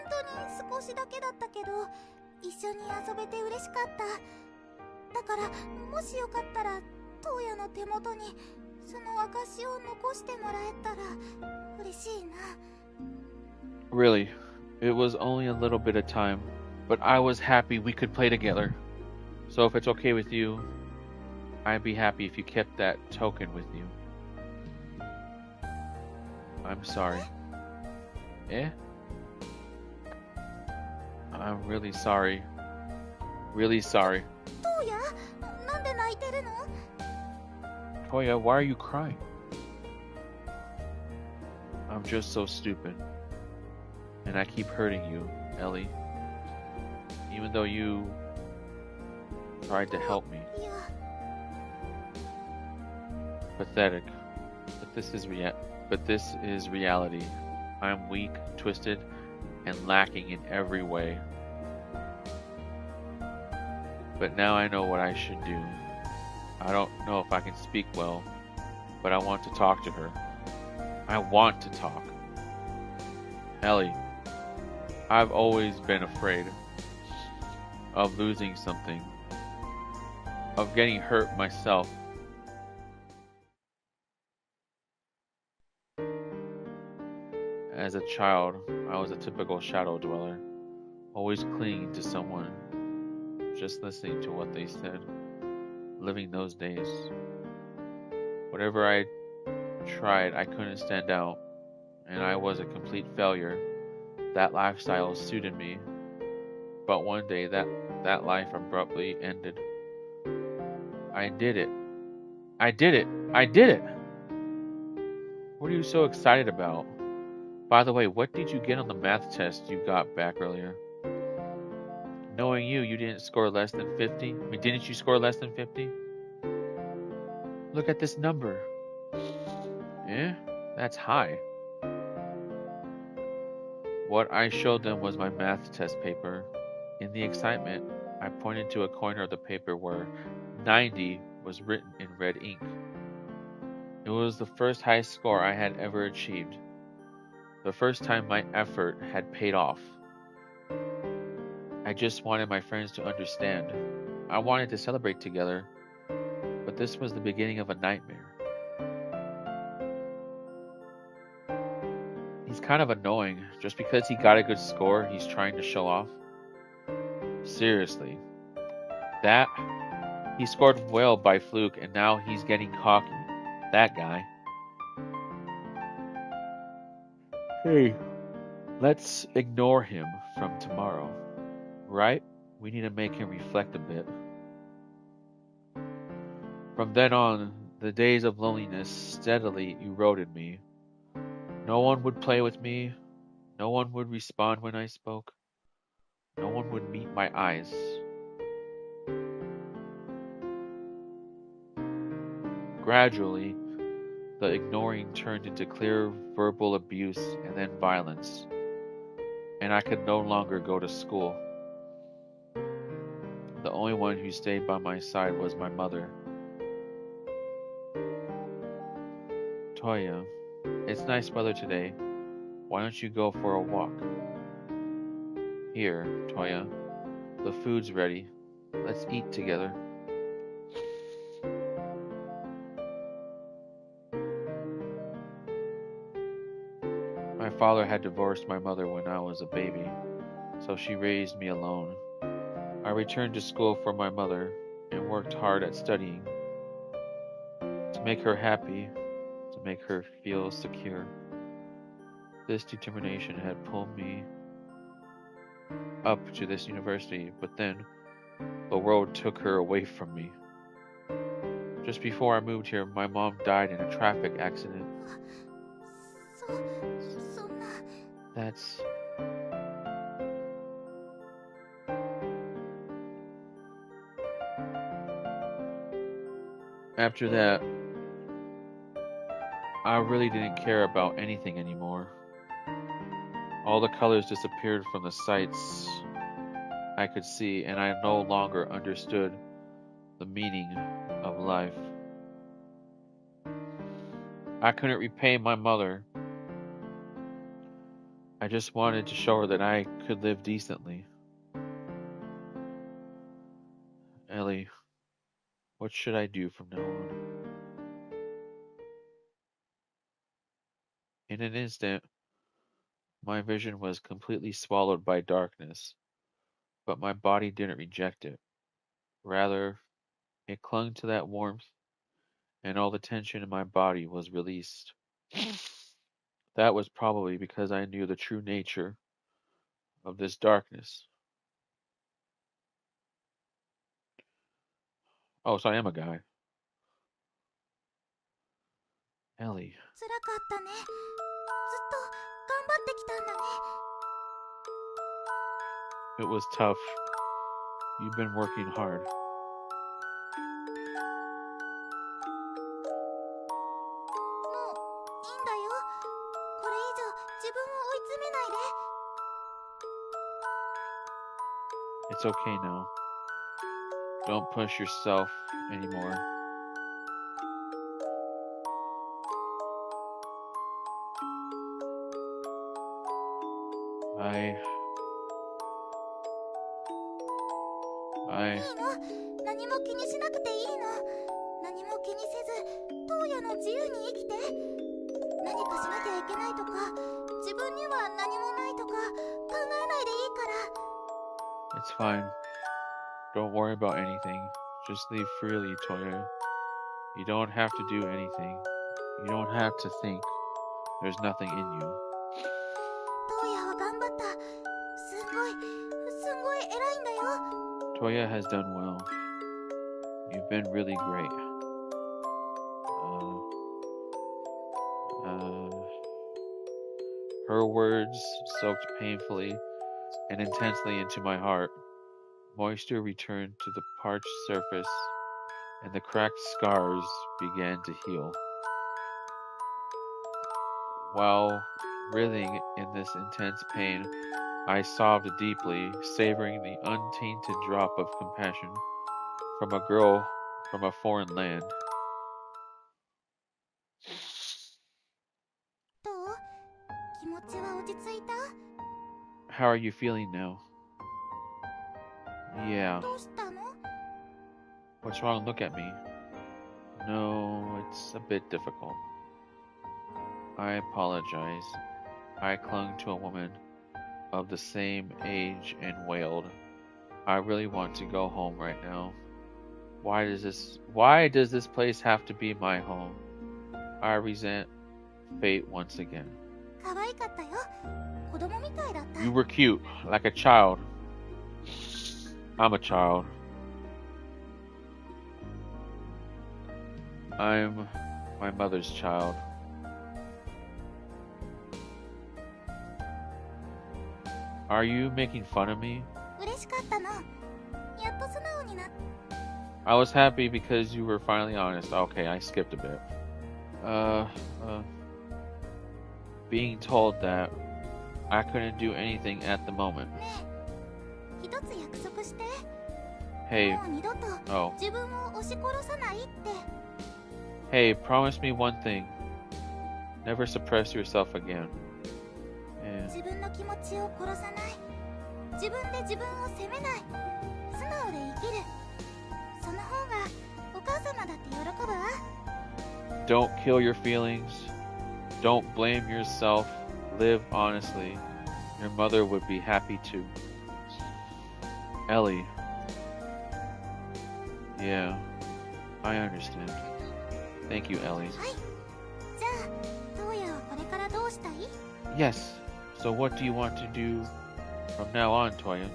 当に少しだけだったけど一緒に遊べて嬉しかっただからもしよかったらトウヤの手元にその証を残してもらえたら嬉しいな Really, it was only a little bit of time, but I was happy we could play together. So if it's okay with you, I'd be happy if you kept that token with you. I'm sorry. Eh? I'm really sorry. Really sorry. トウヤなんで泣いてるの Toya, why are you crying? I'm just so stupid. And I keep hurting you, Ellie. Even though you tried to help me. いや Pathetic. But this is reality. I'm weak, twisted, and lacking in every way. But now I know what I should do. I don't know if I can speak well, but I want to talk to her. I want to talk. Ellie, I've always been afraid of losing something, of getting hurt myself. As a child, I was a typical shadow dweller, always clinging to someone, just listening to what they said, living those days. Whatever I tried, I couldn't stand out, and I was a complete failure. That lifestyle suited me, but one day that life abruptly ended. I did it. I did it. I did it. What are you so excited about? By the way, what did you get on the math test you got back earlier? Knowing you, you didn't score less than 50? I mean, didn't you score less than 50? Look at this number. Eh? That's high. What I showed them was my math test paper. In the excitement, I pointed to a corner of the paper where 90 was written in red ink. It was the first high score I had ever achieved. The first time my effort had paid off. I just wanted my friends to understand. I wanted to celebrate together, but this was the beginning of a nightmare. He's kind of annoying. Just because he got a good score, he's trying to show off. Seriously. That? He scored well by fluke and now he's getting cocky. That guy. Hey, let's ignore him from tomorrow. Right? We need to make him reflect a bit. From then on, the days of loneliness steadily eroded me. No one would play with me. No one would respond when I spoke. No one would meet my eyes. Gradually, the ignoring turned into clear verbal abuse and then violence, and I could no longer go to school. The only one who stayed by my side was my mother. Toya, it's nice weather today. Why don't you go for a walk? Here, Toya, the food's ready. Let's eat together. My father had divorced my mother when I was a baby, so she raised me alone. I returned to school for my mother and worked hard at studying to make her happy, to make her feel secure. This determination had pulled me up to this university, but then the world took her away from me. Just before I moved here, my mom died in a traffic accident. そんな That's... After that, I really didn't care about anything anymore. All the colors disappeared from the sights I could see, and I no longer understood the meaning of life. I couldn't repay my mother. I just wanted to show her that I could live decently. Ellie, what should I do from now on? In an instant, my vision was completely swallowed by darkness, but my body didn't reject it. Rather, it clung to that warmth, and all the tension in my body was released. That was probably because I knew the true nature of this darkness. Oh, so I am a guy. Ellie. 辛かったね。ずっと頑張ってきたんだね。It was tough. You've been working hard. もういいんだよ。これ以上自分を追い詰めないで。It's okay now. Don't push yourself anymore. いいの、何も気にしなくていいの。何も気にせずトウヤの自由に生きて。何かしなきゃいけないとか、自分には何もないとか考えないでいいから。 It's fine. Don't worry about anything. Just live freely, Toya. You don't have to do anything. You don't have to think. There's nothing in you. トウヤは頑張った。すんごい偉いんだよ。 Toya has done well. You've been really great. Her words soaked painfully and intensely into my heart. Moisture returned to the parched surface, and the cracked scars began to heal. While writhing in this intense pain, I sobbed deeply, savoring the untainted drop of compassion from a girl from a foreign land. どう？気持ちは落ち着いた？ How are you feeling now? Yeah. どうしたの？ What's wrong? Look at me. No, it's a bit difficult. I apologize. I clung to a woman of the same age and wailed. I really want to go home right now. Why does this place have to be my home? I resent fate once again. 可愛かったよ。子供みたいだった。 You were cute, like a child. I'm a child. I'm my mother's child. Are you making fun of me? 嬉しかったの。やっと素直になっ I was happy because you were finally honest. Okay, I skipped a bit. Being told that I couldn't do anything at the moment. ねえ、一つ約束して。 Hey, もう二度と oh. 自分を押し殺さないって。 Hey, promise me one thing. Never suppress yourself again. Yeah. 自分の気持ちを殺さない。自分で自分を責めない。素直で生きる。その方がお母様だって喜ぶわ。 Don't kill your feelings. Don't blame yourself. Live honestly. Your mother would be happy too. Ellie. Yeah, I understand. Thank you, Ellie. はい。じゃあ、トウヤはこれからどうしたい？ Yes. So what do you want to do from now on, Toya?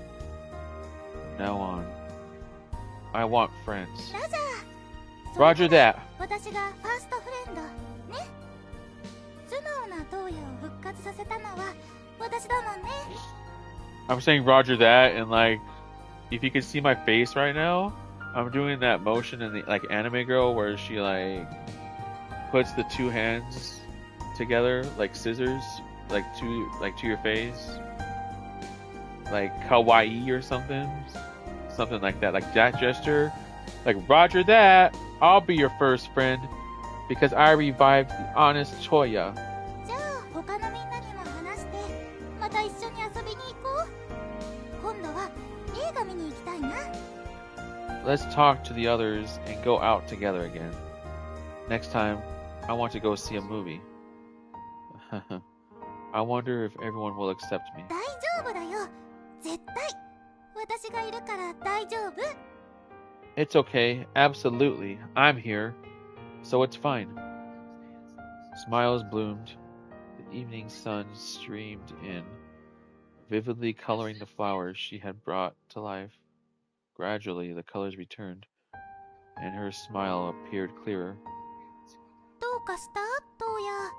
From now on, I want friends. ラジャー。 Roger that. 私がファーストフレンドね。素直なトウヤを復活させたのは私だもんね。 I'm saying Roger that, and like, if you could see my face right now, I'm doing that motion in the like anime girl where she like puts the two hands together like scissors, like to your face, like kawaii or something like that, like that gesture, like Roger that. I'll be your first friend because I revived the honest Toya. じゃあ他のみんなにも話してまた一緒に遊びに行こう。今度は映画見に行きたいな。 Let's talk to the others and go out together again. Next time, I want to go see a movie. I wonder if everyone will accept me. 大丈夫だよ。絶対。私がいるから大丈夫。 It's okay, absolutely. I'm here, so it's fine. Smiles bloomed. The evening sun streamed in, vividly coloring the flowers she had brought to life. Gradually, the colors returned, and her smile appeared clearer. どうかしたトウヤ？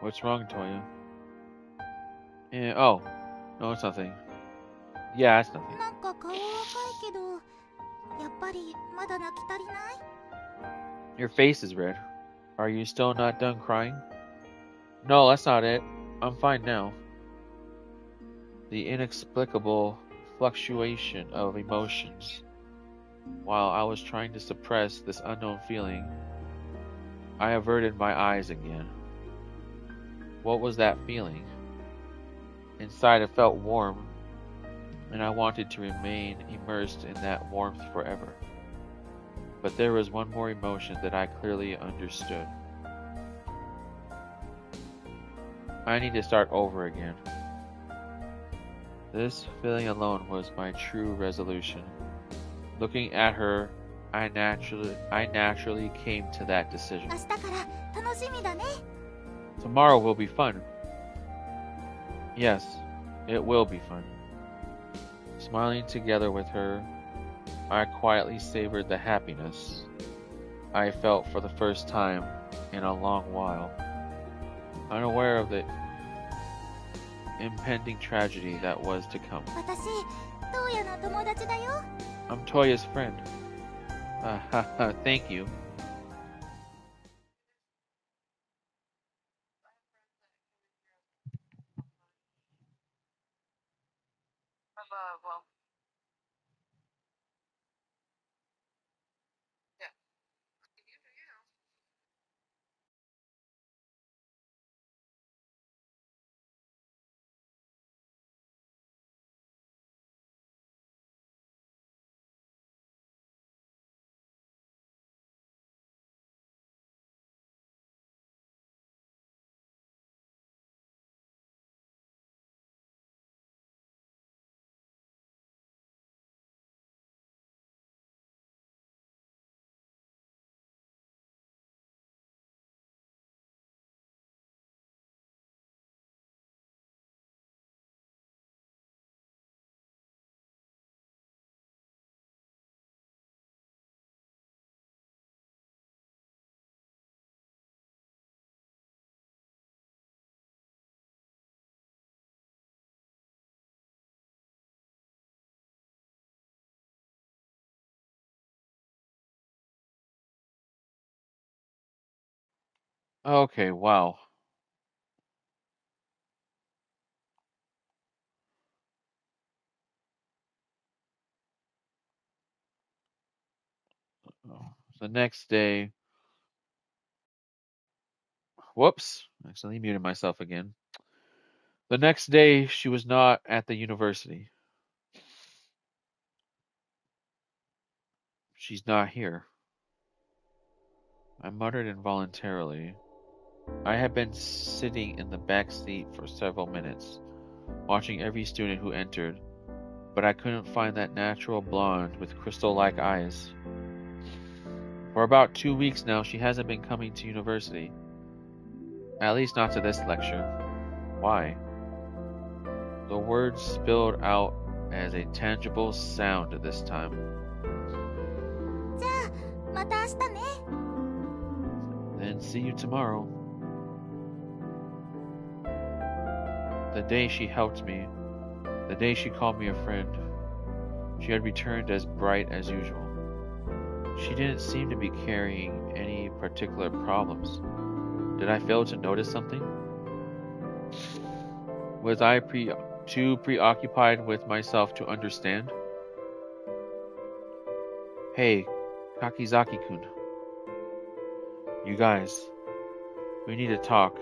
What's wrong, Toya? Oh, no, it's nothing. Yeah, it's nothing. なんか顔は赤いけど、やっぱりまだ泣き足りない？ Your face is red. Are you still not done crying? No, that's not it. I'm fine now. The inexplicable fluctuation of emotions. While I was trying to suppress this unknown feeling, I averted my eyes again. What was that feeling? Inside it felt warm, and I wanted to remain immersed in that warmth forever. But there was one more emotion that I clearly understood. I need to start over again. This feeling alone was my true resolution. Looking at her, I naturally came to that decision. 明日から楽しみだね。 Tomorrow will be fun. Yes, it will be fun. Smiling together with her, I quietly savored the happiness I felt for the first time in a long while, unaware of the impending tragedy that was to come. 私、トウヤの友達だよ。 I'm Toya's friend. Thank you. Well, yeah. You do you. Okay, wow. The next day, whoops, accidentally muted myself again. The next day, she was not at the university. She's not here. I muttered involuntarily. I had been sitting in the back seat for several minutes, watching every student who entered, but I couldn't find that natural blonde with crystal-like eyes. For about 2 weeks now, she hasn't been coming to university. At least not to this lecture. Why? The words spilled out as a tangible sound this time. じゃあ、また明日ね。 Then see you tomorrow. The day she helped me, the day she called me a friend, she had returned as bright as usual. She didn't seem to be carrying any particular problems. Did I fail to notice something? Was I too preoccupied with myself to understand? Hey, Kakizaki-kun. You guys, we need to talk.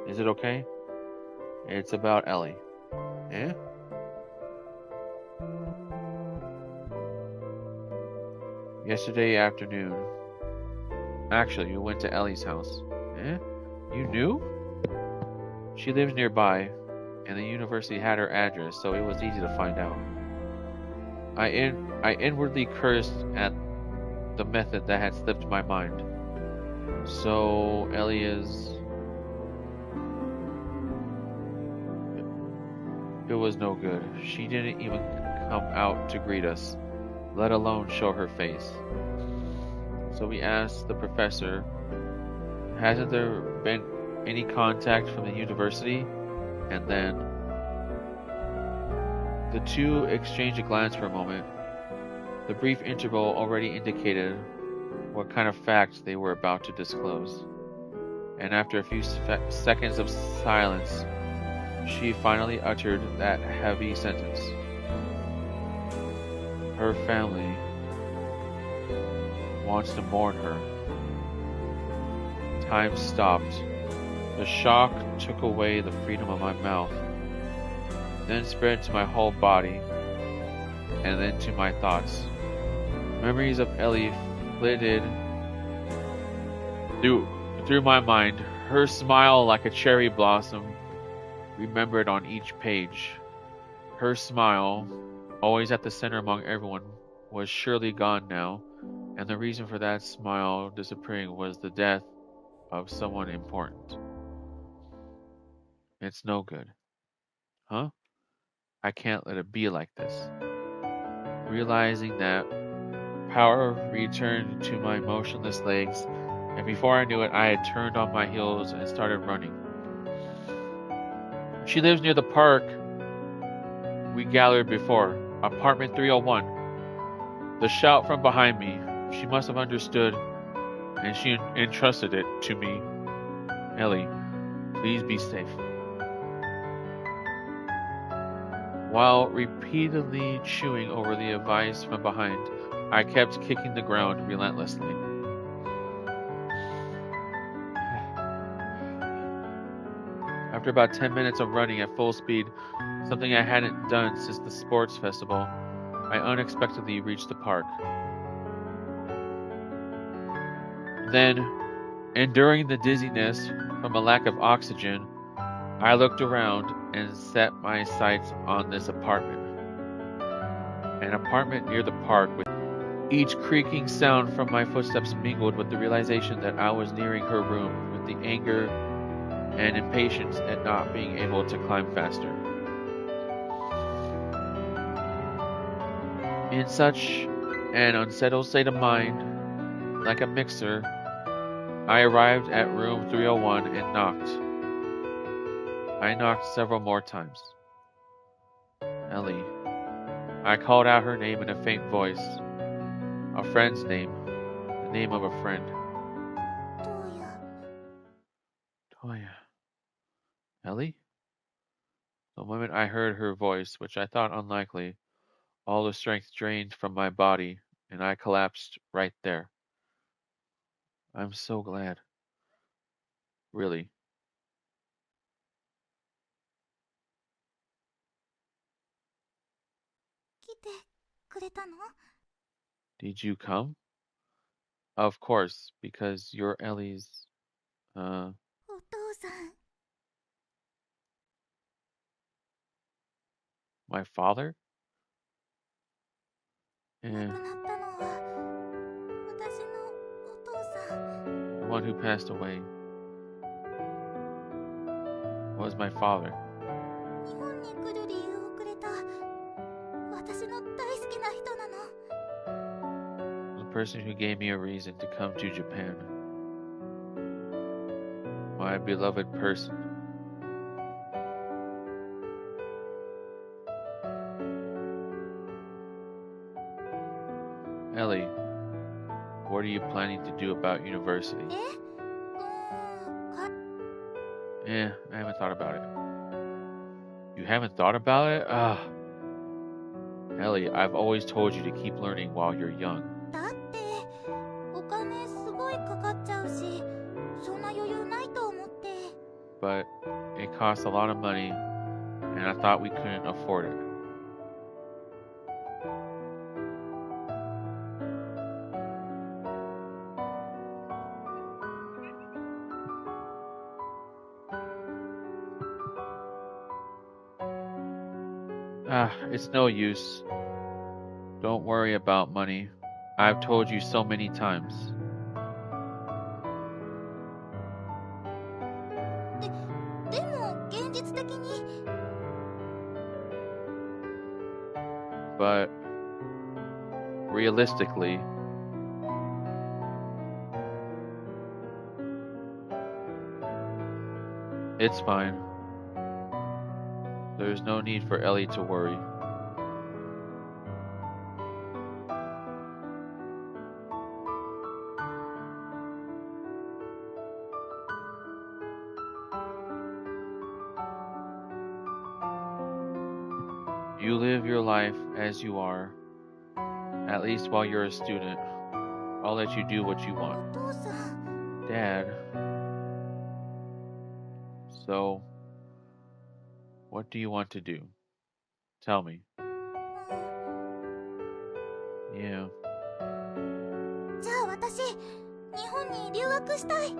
Is it okay? It's about Ellie. Eh? Yesterday afternoon. Actually, we went to Ellie's house. Eh? You knew? She lives nearby, and the university had her address, so it was easy to find out. I inwardly cursed at the method that had slipped my mind. So, Ellie is... It was no good. She didn't even come out to greet us, let alone show her face. So we asked the professor, hasn't there been any contact from the university? And then the two exchanged a glance for a moment. The brief interval already indicated what kind of facts they were about to disclose. And after a few seconds of silence, she finally uttered that heavy sentence. Her family wants to mourn her. Time stopped. The shock took away the freedom of my mouth. then spread to my whole body, and then to my thoughts. Memories of Ellie flitted through my mind, her smile like a cherry blossom remembered on each page. Her smile, always at the center among everyone, was surely gone now, and the reason for that smile disappearing was the death of someone important. It's no good. Huh? I can't let it be like this. Realizing that, power returned to my motionless legs, and before I knew it, I had turned on my heels and started running. She lives near the park we gathered before, apartment 301. The shout from behind me, she must have understood, and she entrusted it to me. Ellie, please be safe. While repeatedly chewing over the advice from behind, I kept kicking the ground relentlessly. After about 10 minutes of running at full speed, something I hadn't done since the sports festival, I unexpectedly reached the park. Then, enduring the dizziness from a lack of oxygen, I looked around and set my sights on this apartment. An apartment near the park, with each creaking sound from my footsteps mingled with the realization that I was nearing her room, with the anger and impatience at not being able to climb faster. In such an unsettled state of mind, like a mixer, I arrived at room 301 and knocked. I knocked several more times. Ellie. I called out her name in a faint voice. A friend's name. The name of a friend. Toya. Toya. Ellie? The moment I heard her voice, which I thought unlikely, all the strength drained from my body, and I collapsed right there. I'm so glad. Really. Did you come? Of course, because you're Ellie's, uh, お父さん、 my father? 亡くなったのは私のお父さん。 The one who passed away was my father. 日本に来る理由をくれた私の大好きな人なの。 The person who gave me a reason to come to Japan. My beloved person. Ellie, what are you planning to do about university? え、I haven't thought about it. You haven't thought about it? Ellie, I've always told you to keep learning while you're young. だってお金すごいかかっちゃうし、そんな余裕ないと思って。 But it costs a lot of money, and I thought we couldn't afford it. It's no use. Don't worry about money. I've told you so many times. でも現実的に。 But realistically, it's fine. There's no need for Ellie to worry. You live your life as you are, at least while you're a student. I'll let you do what you お want. 父さん、 Dad. So, what do you want to do? Tell me. うん Yeah. じゃあ私、日本に留学したい。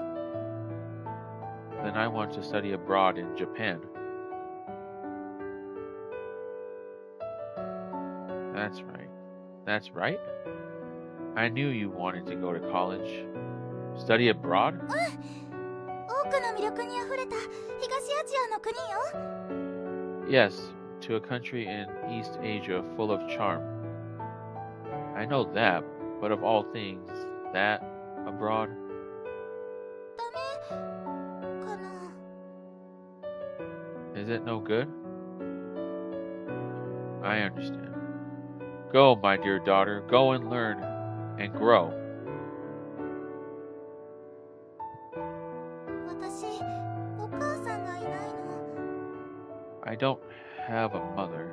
Then I want to study abroad in Japan. That's right. That's right? I knew you wanted to go to college. Study abroad? 多くの魅力にあふれた東アジアの国よ。 Yes, to a country in East Asia full of charm. I know that, but of all things, that abroad? ダメかな。 Is it no good? I understand. Go, my dear daughter, go and learn and grow. 私、お母さんがいないの。 I don't have a mother.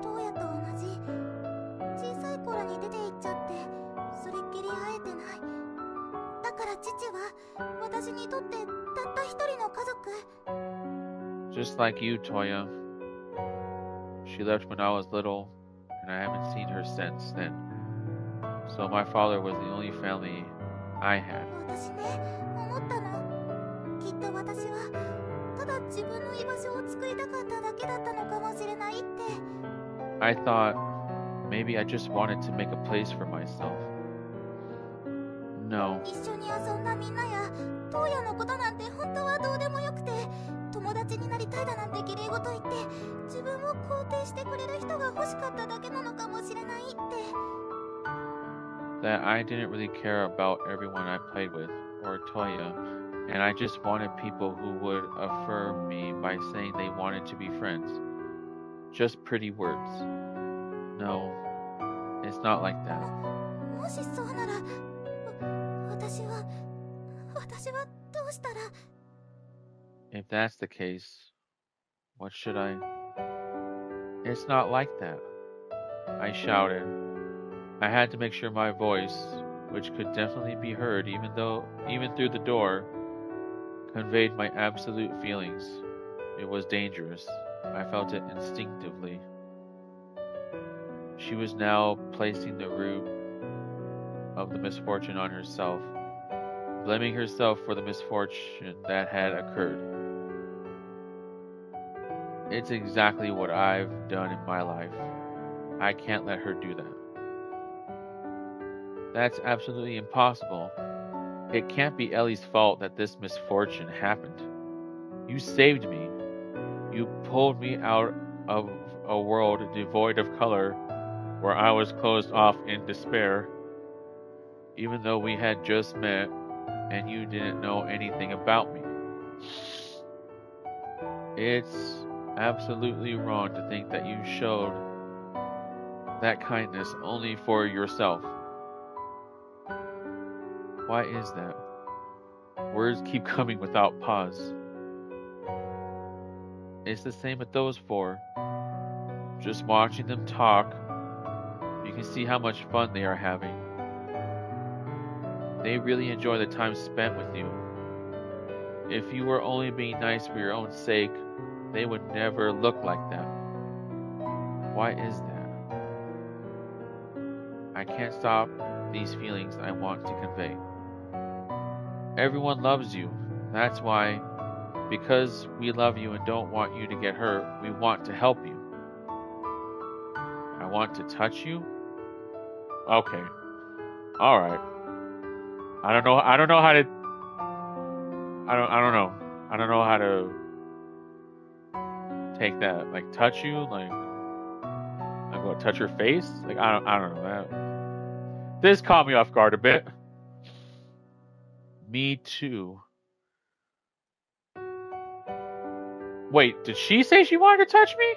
トウヤと同じ。小さい頃に出て行っちゃって、それっきり会えてない。だから父は私にとってたった一人の家族。 Just like you, Toya. She left when I was little, and I haven't seen her since then. So my father was the only family I had. 私ね、思ったの。きっと私はただ自分の居場所を作りたかっただけだったのかもしれないって。 I thought maybe I just wanted to make a place for myself. No, 一緒に遊んだみんなやトウヤのことなんて本当はどうでもよくて、友達になりたいだなんて綺麗事言って自分を肯定してくれる人が欲しかっただけなのかもしれないって。 that I didn't really care about everyone I played with, or Toya, and I just wanted people who would affirm me by saying they wanted to be friends. Just pretty words. No, it's not like that. もしそうなら、私はどうしたら。 If that's the case, what should I? It's not like that. I shouted. I had to make sure my voice, which could definitely be heard even through the door, conveyed my absolute feelings. It was dangerous. I felt it instinctively. She was now placing the root of the misfortune on herself, blaming herself for the misfortune that had occurred. It's exactly what I've done in my life. I can't let her do that. That's absolutely impossible. It can't be Ellie's fault that this misfortune happened. You saved me. You pulled me out of a world devoid of color where I was closed off in despair, even though we had just met and you didn't know anything about me. It's absolutely wrong to think that you showed that kindness only for yourself. Why is that? Words keep coming without pause. It's the same with those four. Just watching them talk, you can see how much fun they are having. They really enjoy the time spent with you. If you were only being nice for your own sake, they would never look like that. Why is that? I can't stop these feelings I want to convey. Everyone loves you. That's why, because we love you and don't want you to get hurt, we want to help you. I want to touch you? Okay. Alright. I don't know how to I don't know how to take that. Like touch you? Like what, touch your face? Like I don't know that. This caught me off guard a bit. Me too. Wait, did she say she wanted to touch me?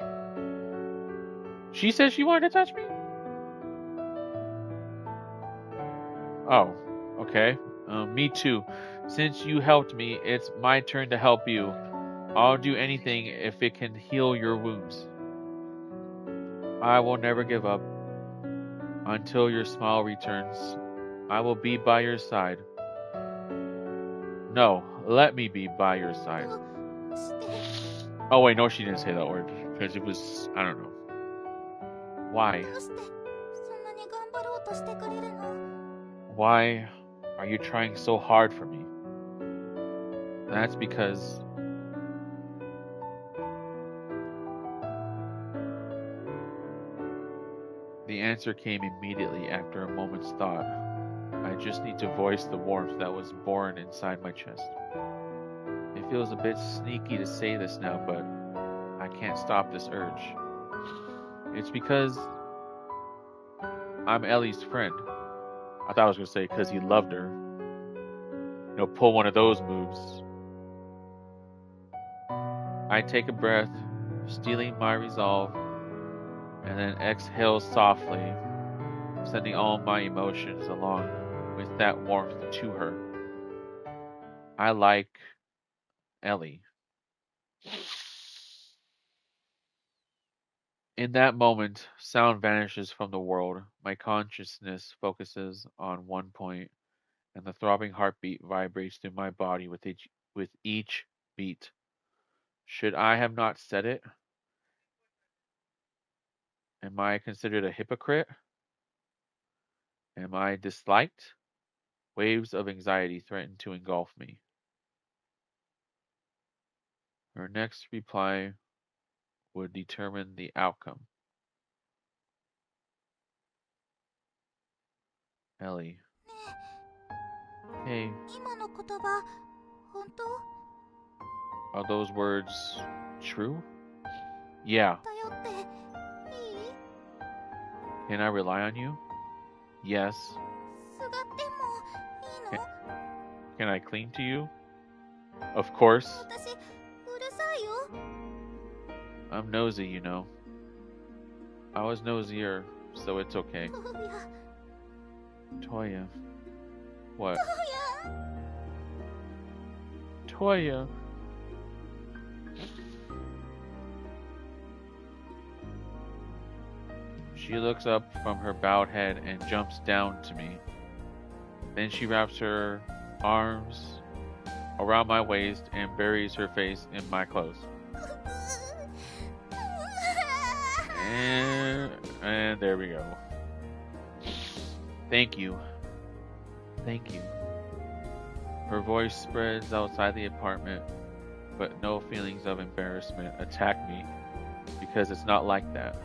She said she wanted to touch me? Oh, okay. Me too. Since you helped me, it's my turn to help you. I'll do anything if it can heal your wounds. I will never give up. Until your smile returns, I will be by your side. No, let me be by your side. Oh wait, no, she didn't say that word because it was, I don't know. Why? どうしてそんなに頑張ろうとしてくれるの？ Why are you trying so hard for me? That's because the answer came immediately after a moment's thought. I just need to voice the warmth that was born inside my chest. It feels a bit sneaky to say this now, but I can't stop this urge. It's because I'm Ellie's friend. I thought I was going to say because he loved her. You know, pull one of those moves. I take a breath, steeling my resolve, and then exhale softly, sending all my emotions along with that warmth to her. I like Ellie. In that moment, sound vanishes from the world. My consciousness focuses on one point, and the throbbing heartbeat vibrates through my body with each beat. Should I have not said it? Am I considered a hypocrite? Am I disliked? Waves of anxiety threaten to engulf me. Her next reply would determine the outcome. Ellie. Hey, 今の言葉本当？ are those words true? Yeah. 頼っていい？ Can I rely on you? Yes. すがってもいいの？ Can I cling to you? Of course. 私うるさいよ。 I'm nosy, you know. I was nosier, so it's okay. トーヤ、 Toya. What? トーヤ。 Toya. She looks up from her bowed head and jumps down to me. Then she wraps her arms around my waist and buries her face in my clothes. And there we go. Thank you. Thank you. Her voice spreads outside the apartment, but no feelings of embarrassment attack me because it's not like that.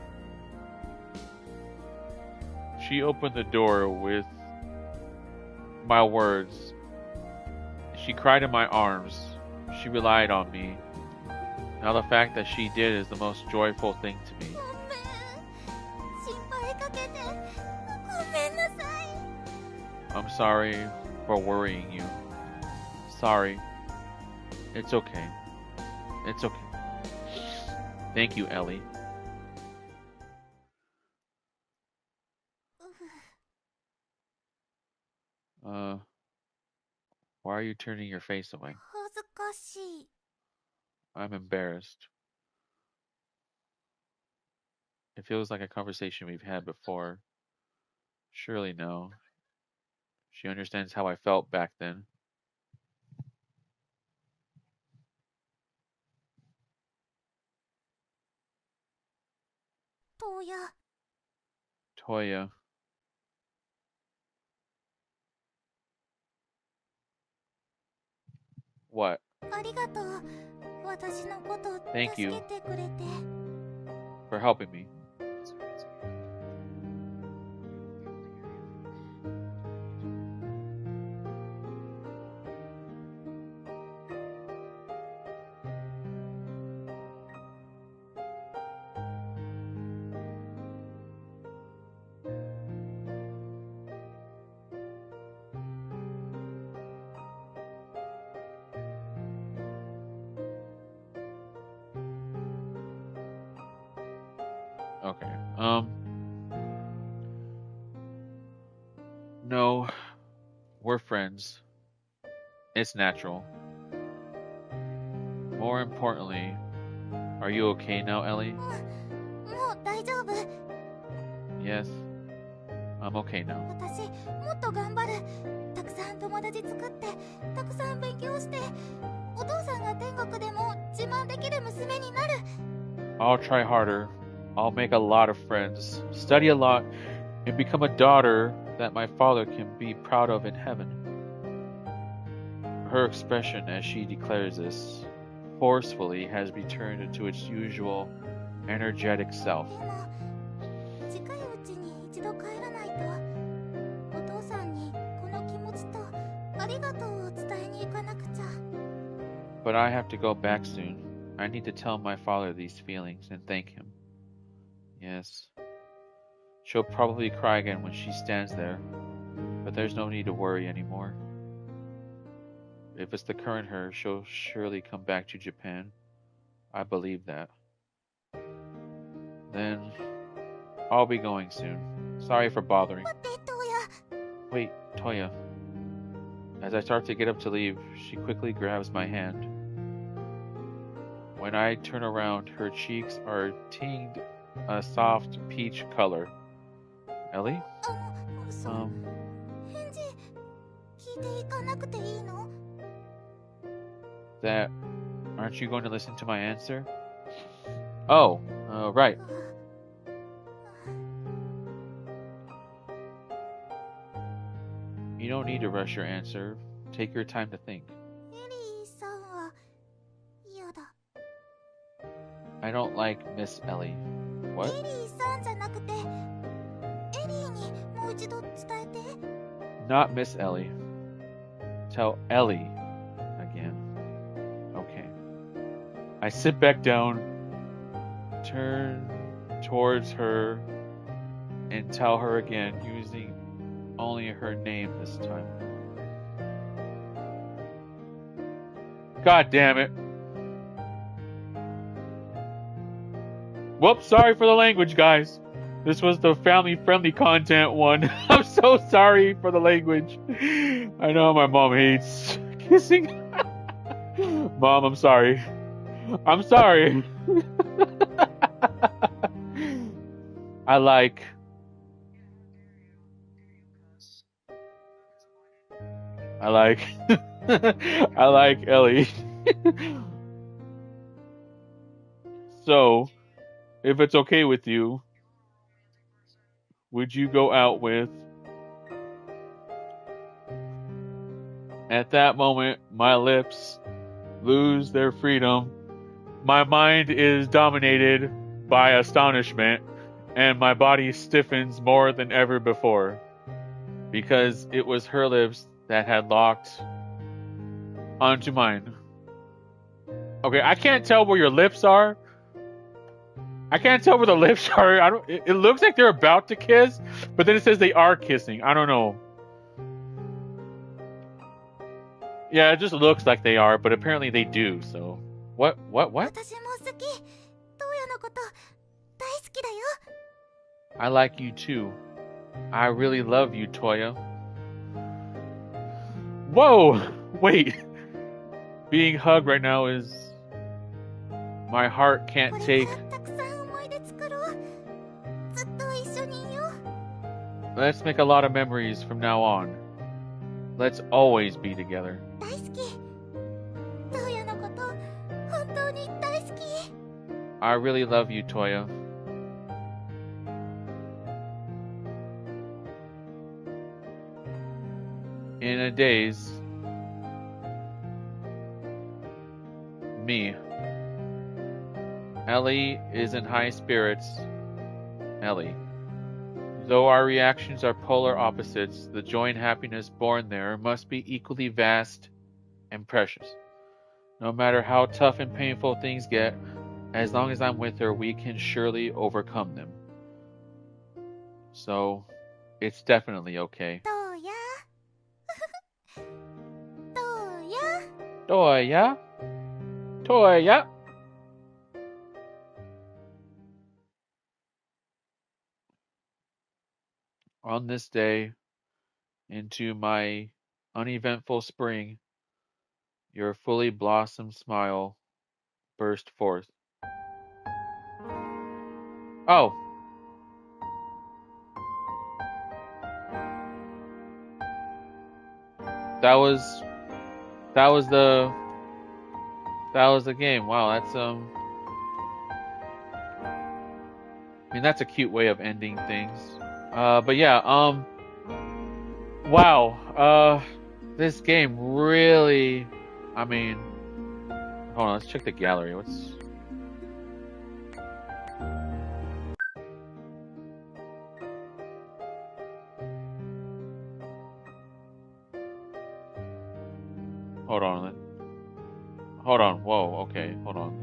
She opened the door with my words. She cried in my arms. She relied on me. Now the fact that she did is the most joyful thing to me. ごめん。心配かけてごめんなさい。 I'm sorry for worrying you. Sorry. It's okay. It's okay. Thank you, Ellie. Why are you turning your face away? 恥ずかしい。 I'm embarrassed. It feels like a conversation we've had before. Surely no. She understands how I felt back then. Toya. Toya. What? ありがとう。私のこと助 Thank け you てくれて。 for helping me. Okay. No, we're friends. It's natural. More importantly, are you okay now, Ellie? もう大丈夫。 Yes, I'm okay now. 私もっと頑張る。たくさん友達作ってたくさん勉強してお父さんが天国でも自慢できる娘になる。 I'll try harder. I'll make a lot of friends, study a lot, and become a daughter that my father can be proud of in heaven. Her expression as she declares this forcefully has returned into its usual energetic self. でも近いうちに一度帰らないとお父さんにこの気持ちとありがとうを伝えに行かなくちゃ。 But I have to go back soon. I need to tell my father these feelings and thank him. Yes. She'll probably cry again when she stands there, but there's no need to worry anymore. If it's the current her, she'll surely come back to Japan. I believe that. Then I'll be going soon. Sorry for bothering. 待ってトウヤ。 Wait, Toya. As I start to get up to leave, she quickly grabs my hand. When I turn around, her cheeks are tinged a soft peach color. Ellie? 返事聞いていかなくていいの？ That aren't you going to listen to my answer? Oh, right. You don't need to rush your answer. Take your time to think. エリーさんは嫌だ。 I don't like Miss Ellie. What? エリーさんじゃなくてエリーにもう一度伝えて。 Not Miss Ellie. Tell Ellie again. Okay. I sit back down, turn towards her, and tell her again, using only her name this time. God damn it. Whoops, sorry for the language, guys. This was the family-friendly content one. I'm so sorry for the language. I know my mom hates kissing. Mom, I'm sorry. I'm sorry. I like I like Ellie. So, if it's okay with you, would you go out with? At that moment, my lips lose their freedom. My mind is dominated by astonishment, and my body stiffens more than ever before, because it was her lips that had locked onto mine. Okay, I can't tell where your lips are. I can't tell where the lips are. It looks like they're about to kiss, but then it says they are kissing. I don't know. Yeah, it just looks like they are, but apparently they do. So, what? 私も好き。トウヤのこと大好きだよ。 I like you too. I really love you, Toya. Whoa! Wait. Being hugged right now is... My heart can't これ take... からたくさん思い出作ろう。ずっと一緒にいよう。 Let's make a lot of memories from now on. Let's always be together. 大好き。トウヤのこと本当に大好き。 I really love you, Toya. In a daze, me. Ellie is in high spirits. Ellie. Though our reactions are polar opposites, the joy and happiness born there must be equally vast and precious. No matter how tough and painful things get, as long as I'm with her, we can surely overcome them. So, it's definitely okay. トウヤ。トウヤ。 Toya? Toya? On this day, into my uneventful spring, your fully blossomed smile burst forth. Oh. That was the game. Wow, I mean, that's a cute way of ending things. But yeah, wow. This game really, I mean, hold on, let's check the gallery. Hold on. Whoa, okay, hold on.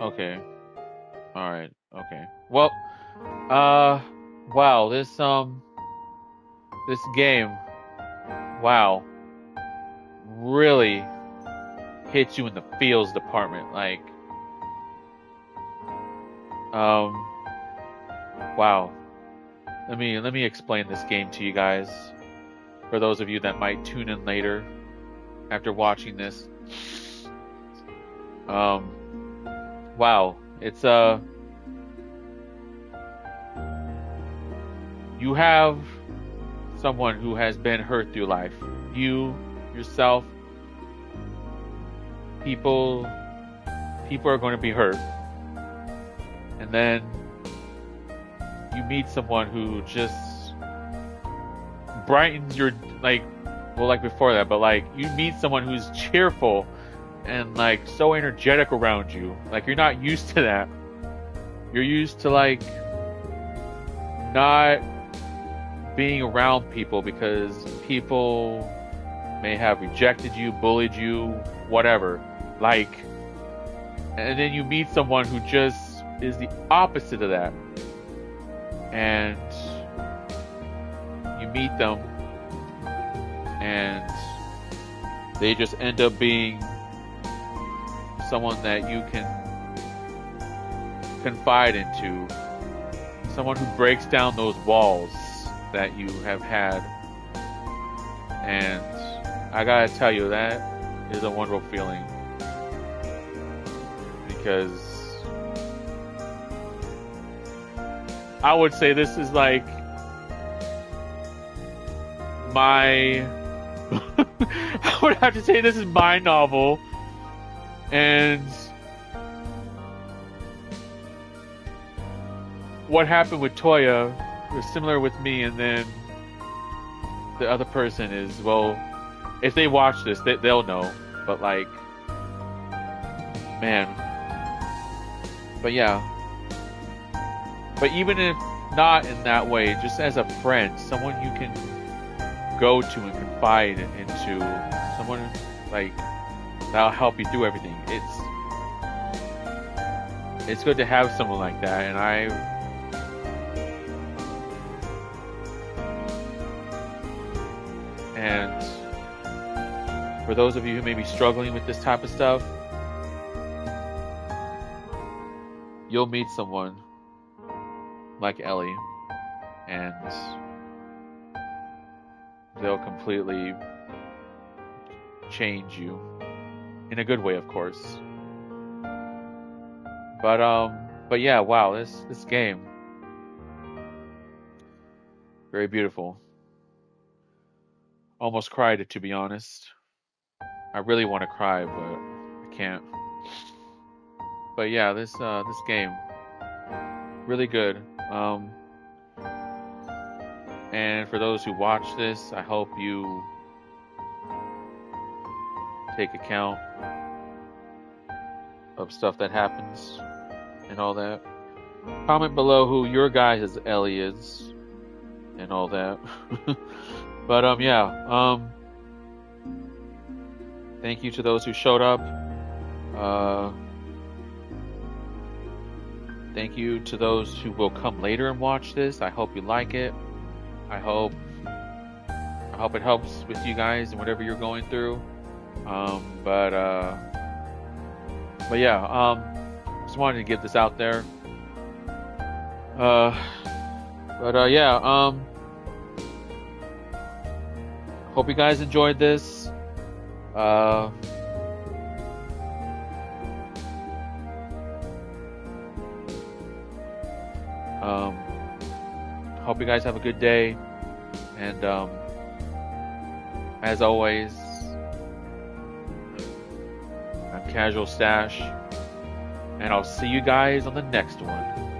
Okay. Alright, okay. Well, wow, this game, wow, really hits you in the feels department. Like, wow. Let me explain this game to you guys. For those of you that might tune in later after watching this. Wow. It's you have someone who has been hurt through life. You, yourself, people are going to be hurt. And then you meet someone who just brightens your, like before that, but like you meet someone who's cheerful and like so energetic around you. Like you're not used to that. You're used to like not being around people because people may have rejected you, bullied you, whatever. Like, and then you meet someone who just is the opposite of that. And you meet them and they just end up being someone that you can confide into, someone who breaks down those walls that you have had. And I gotta tell you, that is a wonderful feeling, because I would say this is like my I would have to say this is my novel, and what happened with Toya was similar with me, and then the other person is, well, if they watch this, they'll know, but like, man. But yeah, but even if not in that way, just as a friend, someone you can go to and confide into, someone like that'll help you through everything. It's good to have someone like that, and for those of you who may be struggling with this type of stuff, you'll meet someone like Ellie, and they'll completely change you in a good way, of course. But yeah, wow, this game, very beautiful. Almost cried, to be honest. I really want to cry, but I can't. But yeah, this game, really good. And for those who watch this, I hope you take account of stuff that happens and all that. Comment below who your guys' Ellie is and all that. But yeah, thank you to those who showed up. Thank you to those who will come later and watch this. I hope you like it. I hope it helps with you guys and whatever you're going through. But yeah, just wanted to get this out there. Yeah, hope you guys enjoyed this. Hope you guys have a good day, and as always, I'm Casual Stash, and I'll see you guys on the next one.